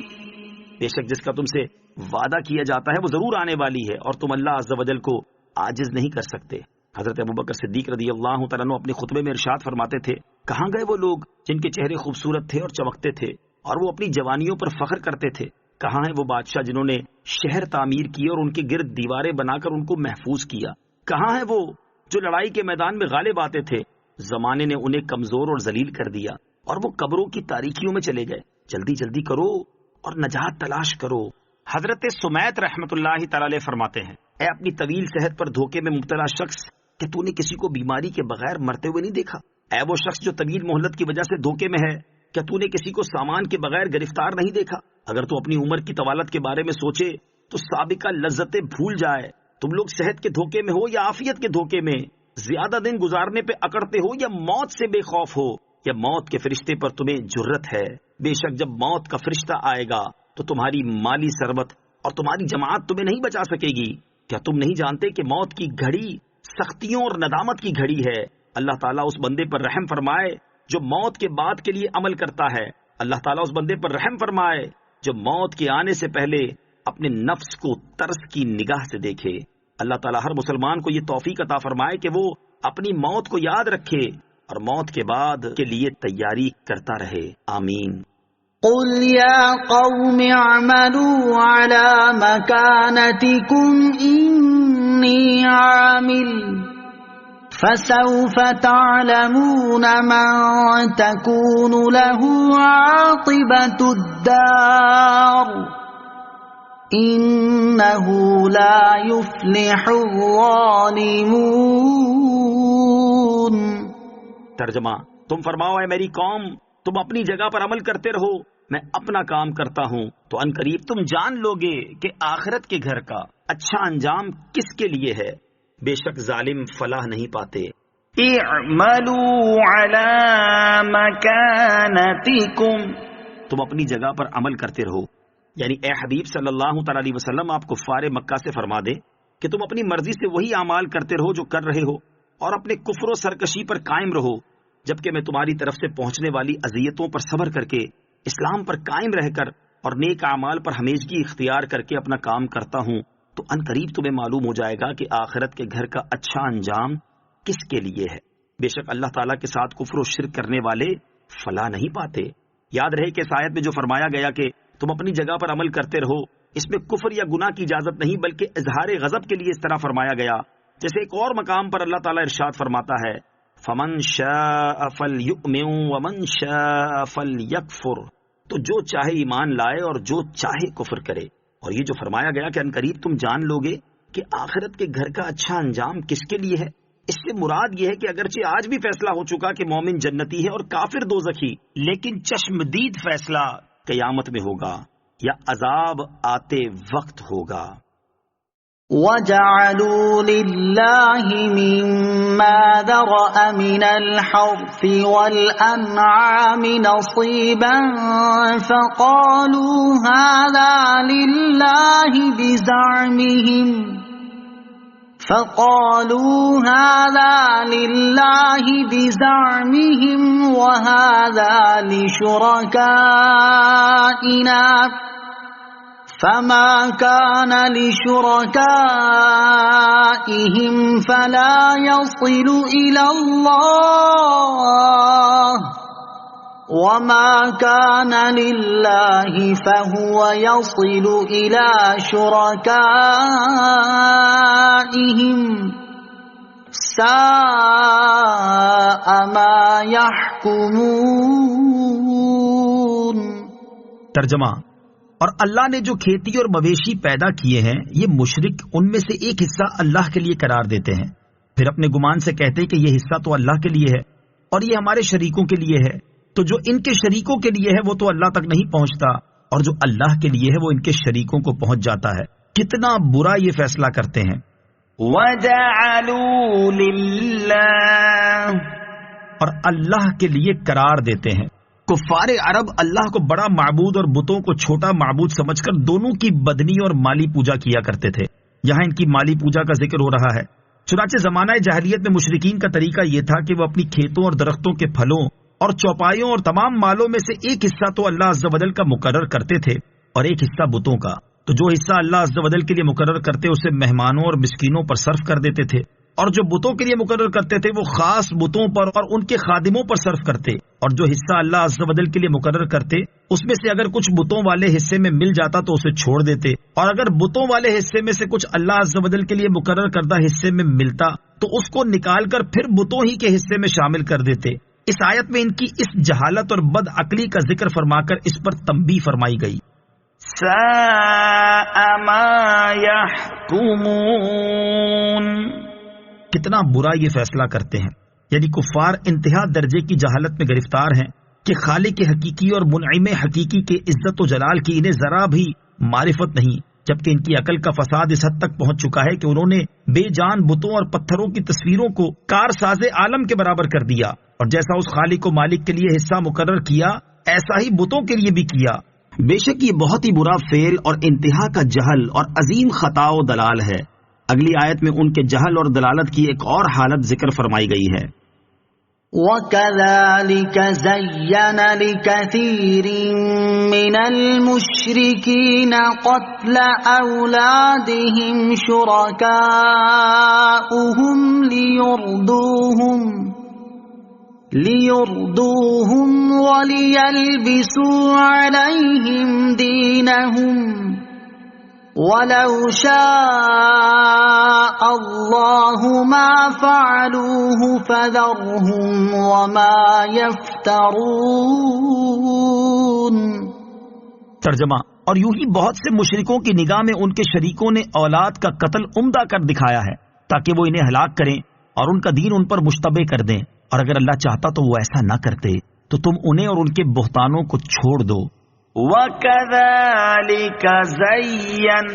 بے شک جس کا تم سے وعدہ کیا جاتا ہے وہ ضرور آنے والی ہے اور تم اللہ عز و جل کو عاجز نہیں کر سکتے۔ حضرت ابوبکر صدیق رضی اللہ تعالیٰ عنہ اپنے خطبے میں ارشاد فرماتے تھے، کہاں گئے وہ لوگ جن کے چہرے خوبصورت تھے اور چمکتے تھے اور وہ اپنی جوانیوں پر فخر کرتے تھے؟ کہاں ہیں وہ بادشاہ جنہوں نے شہر تعمیر کیے اور ان کے گرد دیواریں بنا کر ان کو محفوظ کیا؟ کہاں ہیں وہ جو لڑائی کے میدان میں غالب آتے تھے؟ زمانے نے انہیں کمزور اور ذلیل کر دیا اور وہ قبروں کی تاریکیوں میں چلے گئے۔ جلدی جلدی کرو اور نجات تلاش کرو۔ حضرت سمیت رحمت اللہ تعالی علیہ فرماتے ہیں، اے اپنی طویل صحت پر دھوکے میں مبتلا شخص، کہ تو نے کسی کو بیماری کے بغیر مرتے ہوئے نہیں دیکھا؟ اے وہ شخص جو طویل مہلت کی وجہ سے دھوکے میں ہے، کیا تو نے کسی کو سامان کے بغیر گرفتار نہیں دیکھا؟ اگر تو اپنی عمر کی طوالت کے بارے میں سوچے تو سابقہ لذتیں بھول جائے۔ تم لوگ صحت کے دھوکے میں ہو یا عافیت کے دھوکے میں، زیادہ دن گزارنے پہ اکڑتے ہو یا موت سے بے خوف ہو، یا موت کے فرشتے پر تمہیں جرت ہے؟ بے شک جب موت کا فرشتہ آئے گا تو تمہاری مالی ثروت اور تمہاری جماعت تمہیں نہیں بچا سکے گی۔ کیا تم نہیں جانتے کہ موت کی گھڑی سختیوں اور ندامت کی گھڑی ہے؟ اللہ تعالیٰ اس بندے پر رحم فرمائے جو موت کے بعد کے لیے عمل کرتا ہے۔ اللہ تعالیٰ اس بندے پر رحم فرمائے جو موت کے آنے سے پہلے اپنے نفس کو ترس کی نگاہ سے دیکھے۔ اللہ تعالیٰ ہر مسلمان کو یہ توفیق عطا فرمائے کہ وہ اپنی موت کو یاد رکھے اور موت کے بعد کے لیے تیاری کرتا رہے۔ آمین۔ قل يا قوم اعملوا على مكانتكم إني عامل فسوف تعلمون من تكون له عاقبة الدار إنه لا يفلح الظالمون۔ ترجمہ، تم فرماؤ اے میری قوم، تم اپنی جگہ پر عمل کرتے رہو، میں اپنا کام کرتا ہوں، تو ان قریب تم جان لو گے کہ آخرت کے گھر کا اچھا انجام کس کے لیے ہے۔ بے شک ظالم فلاح نہیں پاتے۔ اعملوا على مكانتكم، تم اپنی جگہ پر عمل کرتے رہو، یعنی اے حبیب صلی اللہ تعالی علیہ وسلم آپ کفار مکہ سے فرما دے کہ تم اپنی مرضی سے وہی اعمال کرتے رہو جو کر رہے ہو، اور اپنے کفر و سرکشی پر قائم رہو، جبکہ میں تمہاری طرف سے پہنچنے والی اذیتوں پر صبر کر کے، اسلام پر قائم رہ کر اور نیک اعمال پر ہمیشگی اختیار کر کے اپنا کام کرتا ہوں، تو ان قریب تمہیں معلوم ہو جائے گا کہ آخرت کے گھر کا اچھا انجام کس کے لیے ہے۔ بے شک اللہ تعالیٰ کے ساتھ کفر و شرک کرنے والے فلاح نہیں پاتے۔ یاد رہے کہ اس آیت میں جو فرمایا گیا کہ تم اپنی جگہ پر عمل کرتے رہو، اس میں کفر یا گناہ کی اجازت نہیں بلکہ اظہار غضب کے لیے اس طرح فرمایا گیا۔ جیسے ایک اور مقام پر اللہ تعالیٰ ارشاد فرماتا ہے، فَمَن شَاءَ فَلْيُؤْمِن وَمَن شَاءَ فَلْيَكْفُرْ، تو جو چاہے ایمان لائے اور جو چاہے کفر کرے۔ اور یہ جو فرمایا گیا کہ انقریب تم جان لو گے کہ آخرت کے گھر کا اچھا انجام کس کے لیے ہے، اس سے مراد یہ ہے کہ اگرچہ آج بھی فیصلہ ہو چکا کہ مومن جنتی ہے اور کافر دوزخی، لیکن چشمدید فیصلہ قیامت میں ہوگا یا عذاب آتے وقت ہوگا۔ وَجَعَلُوا لِلَّهِ مِمَّا ذَرَأَ مِنَ الْحَرْثِ وَالْأَنْعَامِ نَصِيبًا فَقَالُوا هَذَا لِلَّهِ بِزَعْمِهِمْ وَهَذَا لِشُرَكَائِنَا فما كان لشركائهم فلا يصل إلى الله وما كان لله فهو يصل إلى شركائهم ساء ما يحكمون۔ ترجمہ: اور اللہ نے جو کھیتی اور مویشی پیدا کیے ہیں یہ مشرک ان میں سے ایک حصہ اللہ کے لیے قرار دیتے ہیں، پھر اپنے گمان سے کہتے کہ یہ حصہ تو اللہ کے لیے ہے اور یہ ہمارے شریکوں کے لیے ہے، تو جو ان کے شریکوں کے لیے ہے وہ تو اللہ تک نہیں پہنچتا، اور جو اللہ کے لیے ہے وہ ان کے شریکوں کو پہنچ جاتا ہے۔ کتنا برا یہ فیصلہ کرتے ہیں۔ وَجَعَلُوا لِلَّهِ، اور اللہ کے لیے قرار دیتے ہیں۔ کفار عرب اللہ کو بڑا معبود اور بتوں کو چھوٹا معبود سمجھ کر دونوں کی بدنی اور مالی پوجا کیا کرتے تھے۔ یہاں ان کی مالی پوجا کا ذکر ہو رہا ہے۔ چنانچہ زمانہ جاہلیت میں مشرکین کا طریقہ یہ تھا کہ وہ اپنی کھیتوں اور درختوں کے پھلوں اور چوپایوں اور تمام مالوں میں سے ایک حصہ تو اللہ عز و جل کا مقرر کرتے تھے اور ایک حصہ بتوں کا، تو جو حصہ اللہ عز و جل کے لیے مقرر کرتے اسے مہمانوں اور مسکینوں پر صرف کر دیتے تھے، اور جو بتوں کے لیے مقرر کرتے تھے وہ خاص بتوں پر اور ان کے خادموں پر صرف کرتے، اور جو حصہ اللہ عز و جل کے لیے مقرر کرتے اس میں سے اگر کچھ بتوں والے حصے میں مل جاتا تو اسے چھوڑ دیتے، اور اگر بتوں والے حصے میں سے کچھ اللہ عز و جل کے لیے مقرر کردہ حصے میں ملتا تو اس کو نکال کر پھر بتوں ہی کے حصے میں شامل کر دیتے۔ اس آیت میں ان کی اس جہالت اور بد عقلی کا ذکر فرما کر اس پر تنبیہ فرمائی گئی۔ ساء ما يحكمون، کتنا برا یہ فیصلہ کرتے ہیں، یعنی کفار انتہا درجے کی جہالت میں گرفتار ہیں کہ خالق حقیقی اور منعم حقیقی کے عزت و جلال کی انہیں ذرا بھی معرفت نہیں، جبکہ ان کی عقل کا فساد اس حد تک پہنچ چکا ہے کہ انہوں نے بے جان بتوں اور پتھروں کی تصویروں کو کار ساز عالم کے برابر کر دیا، اور جیسا اس خالق و مالک کے لیے حصہ مقرر کیا ایسا ہی بتوں کے لیے بھی کیا۔ بے شک یہ بہت ہی برا فعل اور انتہا کا جہل اور عظیم خطا و دلال ہے۔ اگلی آیت میں ان کے جہل اور دلالت کی ایک اور حالت ذکر فرمائی گئی ہے۔ وَكَذَلِكَ زَيَّنَ لِكَثِيرٍ مِّنَ الْمُشْرِكِينَ قَتْلَ أَوْلَادِهِمْ شُرَكَاؤُهُمْ لِيُرْدُوهُمْ وَلِيَلْبِسُوا عَلَيْهِمْ دِينَهُمْ وَلَوْ شَاءَ اللَّهُ مَا فَعَلُوهُ فَذَرْهُمْ وَمَا يَفْتَرُونَ۔ ترجمہ: اور یوں ہی بہت سے مشرکوں کی نگاہ میں ان کے شریکوں نے اولاد کا قتل عمدہ کر دکھایا ہے تاکہ وہ انہیں ہلاک کریں اور ان کا دین ان پر مشتبہ کر دیں، اور اگر اللہ چاہتا تو وہ ایسا نہ کرتے، تو تم انہیں اور ان کے بہتانوں کو چھوڑ دو۔ وَكَذَلِكَ زَيَّنَ،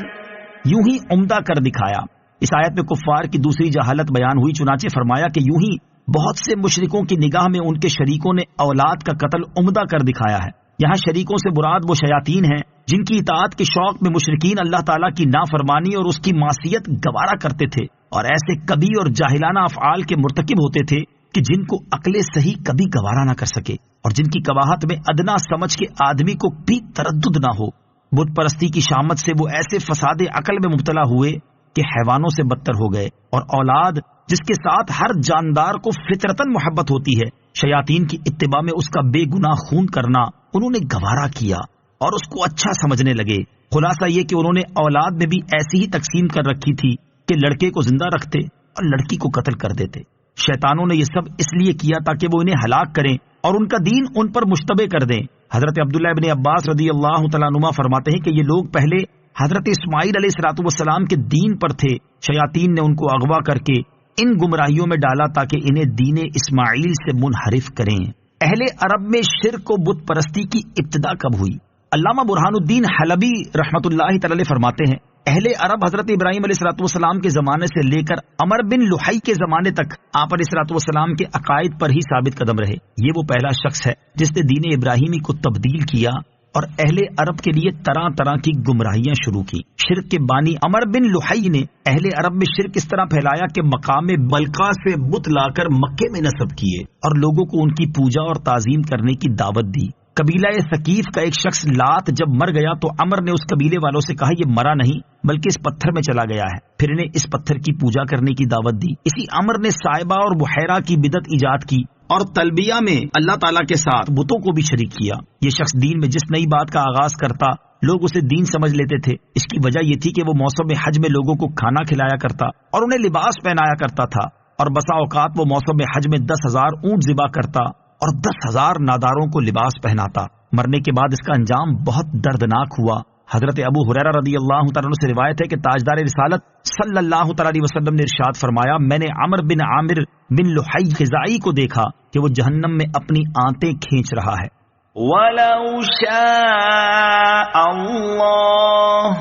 یوں ہی عمدہ کر دکھایا۔ اس آیت میں کفار کی دوسری جہالت بیان ہوئی، چنانچہ فرمایا کہ یوں ہی بہت سے مشرکوں کی نگاہ میں ان کے شریکوں نے اولاد کا قتل عمدہ کر دکھایا ہے۔ یہاں شریکوں سے مراد وہ شیاطین ہیں جن کی اطاعت کے شوق میں مشرکین اللہ تعالیٰ کی نافرمانی اور اس کی معصیت گوارا کرتے تھے، اور ایسے کبھی اور جاہلانہ افعال کے مرتکب ہوتے تھے کہ جن کو عقل صحیح کبھی گوارا نہ کر سکے، اور جن کی قباحت میں ادنا سمجھ کے آدمی کو بھی تردد نہ ہو۔ بت پرستی کی شامت سے وہ ایسے فساد عقل میں مبتلا ہوئے کہ حیوانوں سے بدتر ہو گئے، اور اولاد جس کے ساتھ ہر جاندار کو فطرتاً محبت ہوتی ہے، شیاطین کی اتباع میں اس کا بے گناہ خون کرنا انہوں نے گوارا کیا اور اس کو اچھا سمجھنے لگے۔ خلاصہ یہ کہ انہوں نے اولاد میں بھی ایسی ہی تقسیم کر رکھی تھی کہ لڑکے کو زندہ رکھتے اور لڑکی کو قتل کر دیتے۔ شیطانوں نے یہ سب اس لیے کیا تاکہ وہ انہیں ہلاک کریں اور ان کا دین ان پر مشتبہ کر دیں۔ حضرت عبداللہ ابن عباس رضی اللہ تعالیٰ عنہما فرماتے ہیں کہ یہ لوگ پہلے حضرت اسماعیل علیہ السلام کے دین پر تھے، شیاطین نے ان کو اغوا کر کے ان گمراہیوں میں ڈالا تاکہ انہیں دین اسماعیل سے منحرف کریں۔ اہل عرب میں شرک و بت پرستی کی ابتدا کب ہوئی؟ علامہ برہان الدین حلبی رحمۃ اللہ تعالی فرماتے ہیں اہل عرب حضرت ابراہیم علیہ السلام کے زمانے سے لے کر عمر بن لحی کے زمانے تک آپ علیہ السلام کے عقائد پر ہی ثابت قدم رہے۔ یہ وہ پہلا شخص ہے جس نے دین ابراہیمی کو تبدیل کیا اور اہل عرب کے لیے طرح طرح کی گمراہیاں شروع کی۔ شرک کے بانی عمر بن لحی نے اہل عرب میں شرک اس طرح پھیلایا کہ مقام بلقا سے بت لا کر مکے میں نصب کیے اور لوگوں کو ان کی پوجا اور تعظیم کرنے کی دعوت دی۔ قبیلہ ثقیف کا ایک شخص لات جب مر گیا تو عمر نے اس قبیلے والوں سے کہا یہ مرا نہیں بلکہ اس پتھر میں چلا گیا ہے، پھر انہیں اس پتھر کی پوجا کرنے کی دعوت دی۔ اسی عمر نے صائبہ اور بحیرہ کی بدعت ایجاد کی اور تلبیہ میں اللہ تعالیٰ کے ساتھ بتوں کو بھی شریک کیا۔ یہ شخص دین میں جس نئی بات کا آغاز کرتا لوگ اسے دین سمجھ لیتے تھے۔ اس کی وجہ یہ تھی کہ وہ موسم حج میں لوگوں کو کھانا کھلایا کرتا اور انہیں لباس پہنایا کرتا تھا، اور بسا اوقات وہ موسم حج میں 10,000 اونٹ ذبح کرتا اور 10,000 ناداروں کو لباس پہناتا۔ مرنے کے بعد اس کا انجام بہت دردناک ہوا۔ حضرت ابو ہریرہ رضی اللہ تعالیٰ عنہ سے روایت ہے کہ تاجدار رسالت صلی اللہ تعالیٰ علیہ وسلم نے ارشاد فرمایا، میں نے عمر بن عامر بن لحی خزائی کو دیکھا کہ وہ جہنم میں اپنی آنتیں کھینچ رہا ہے۔ وَلَوْ شَاءَ اللَّهُ،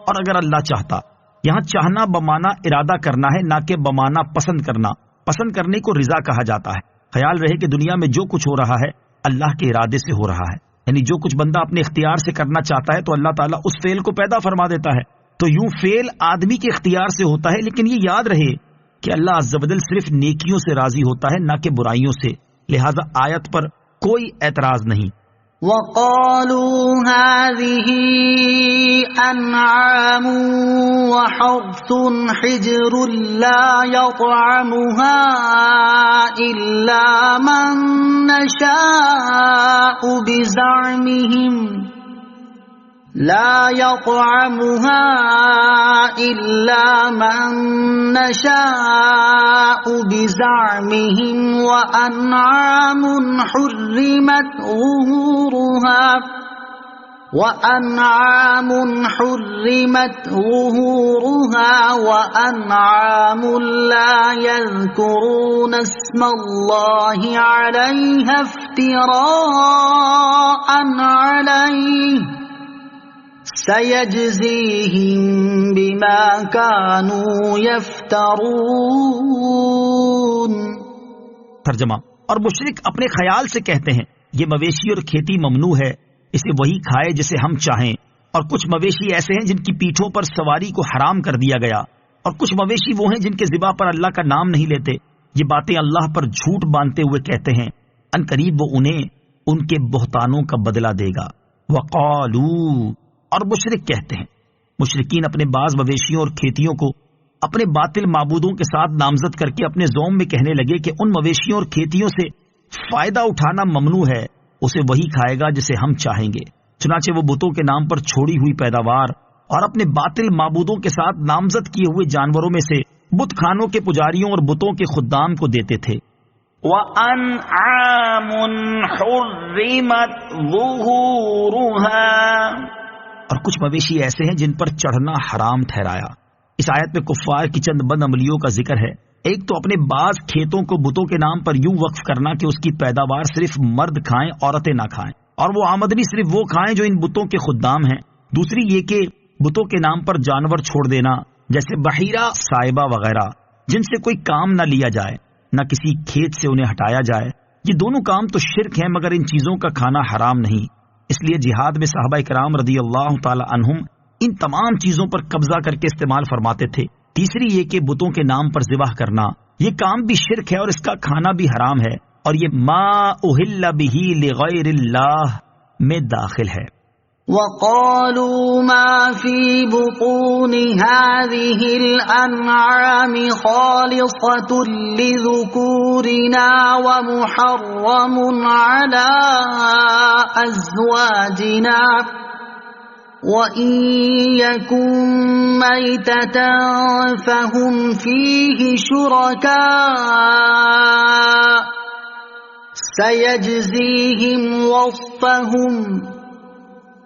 اور اگر اللہ چاہتا، یہاں چاہنا بمانا ارادہ کرنا ہے، نہ کہ بمانا پسند کرنا۔ پسند کرنے کو رضا کہا جاتا ہے۔ خیال رہے کہ دنیا میں جو کچھ ہو رہا ہے اللہ کے ارادے سے ہو رہا ہے، یعنی جو کچھ بندہ اپنے اختیار سے کرنا چاہتا ہے تو اللہ تعالیٰ اس فعل کو پیدا فرما دیتا ہے۔ تو یوں فعل آدمی کے اختیار سے ہوتا ہے، لیکن یہ یاد رہے کہ اللہ عز و جل صرف نیکیوں سے راضی ہوتا ہے، نہ کہ برائیوں سے، لہذا آیت پر کوئی اعتراض نہیں۔ وَقَالُوا هَٰذِهِ أَنْعَامٌ وَحَرْثٌ حِجْرٌ لَا يَطْعَمُهَا إِلَّا مَن نَّشَاءُ بِزَعْمِهِمْ لا يطعمها إلا من نشاء بزعمهم وأنعام حرمت ظهورها وأنعام لا يذكرون اسم الله عليها افتراء عليه سَيَجْزِيهِمْ بِمَا كَانُوا يَفْتَرُونَ۔ ترجمہ، اور مشرک اپنے خیال سے کہتے ہیں یہ مویشی اور کھیتی ممنوع ہے، اسے وہی کھائے جسے ہم چاہیں، اور کچھ مویشی ایسے ہیں جن کی پیٹھوں پر سواری کو حرام کر دیا گیا، اور کچھ مویشی وہ ہیں جن کے ذبح پر اللہ کا نام نہیں لیتے۔ یہ باتیں اللہ پر جھوٹ باندھتے ہوئے کہتے ہیں، ان قریب وہ انہیں ان کے بہتانوں کا بدلہ دے گا۔ وقالوا، اور مشرک کہتے ہیں، مشرکین اپنے بعض مویشیوں اور کھیتیوں کو اپنے باطل معبودوں کے ساتھ نامزد کر کے اپنے زوم میں کہنے لگے کہ ان مویشیوں اور کھیتیوں سے فائدہ اٹھانا ممنوع ہے، اسے وہی کھائے گا جسے ہم چاہیں گے۔ چنانچہ وہ بتوں کے نام پر چھوڑی ہوئی پیداوار اور اپنے باطل معبودوں کے ساتھ نامزد کیے ہوئے جانوروں میں سے بت خانوں کے پجاریوں اور بتوں کے خدام کو دیتے تھے۔ وَأَنْعَامٌ حُرِّمَتْ ظُهُورُهَا، اور کچھ مویشی ایسے ہیں جن پر چڑھنا حرام ٹھہرایا۔ اس آیت میں کفار کی چند بد عملیوں کا ذکر ہے۔ ایک تو اپنے بعض کھیتوں کو بتوں کے نام پر یوں وقف کرنا کہ اس کی پیداوار صرف مرد کھائیں، عورتیں نہ کھائیں، اور وہ آمدنی صرف وہ کھائیں جو ان بتوں کے خدام ہیں۔ دوسری یہ کہ بتوں کے نام پر جانور چھوڑ دینا، جیسے بحیرہ، صائبہ وغیرہ، جن سے کوئی کام نہ لیا جائے، نہ کسی کھیت سے انہیں ہٹایا جائے۔ یہ دونوں کام تو شرک ہیں، مگر ان چیزوں کا کھانا حرام نہیں۔ اس لیے جہاد میں صحابہ کرام رضی اللہ تعالی عنہم ان تمام چیزوں پر قبضہ کر کے استعمال فرماتے تھے۔ تیسری یہ کہ بتوں کے نام پر ذبح کرنا، یہ کام بھی شرک ہے اور اس کا کھانا بھی حرام ہے، اور یہ ما اہل بہ لغیر اللہ میں داخل ہے۔ وَقَالُوا مَا فِي بُطُونِ هَٰذِهِ الْأَنْعَامِ خَالِصَةٌ لِّذُكُورِنَا وَمُحَرَّمٌ عَلَىٰ أَزْوَاجِنَا وَإِن يَكُن مَّيْتَةً فَهُمْ فِيهِ شُرَكَاءُ سَيَجْزِيهِمْ وَصْفَهُمْ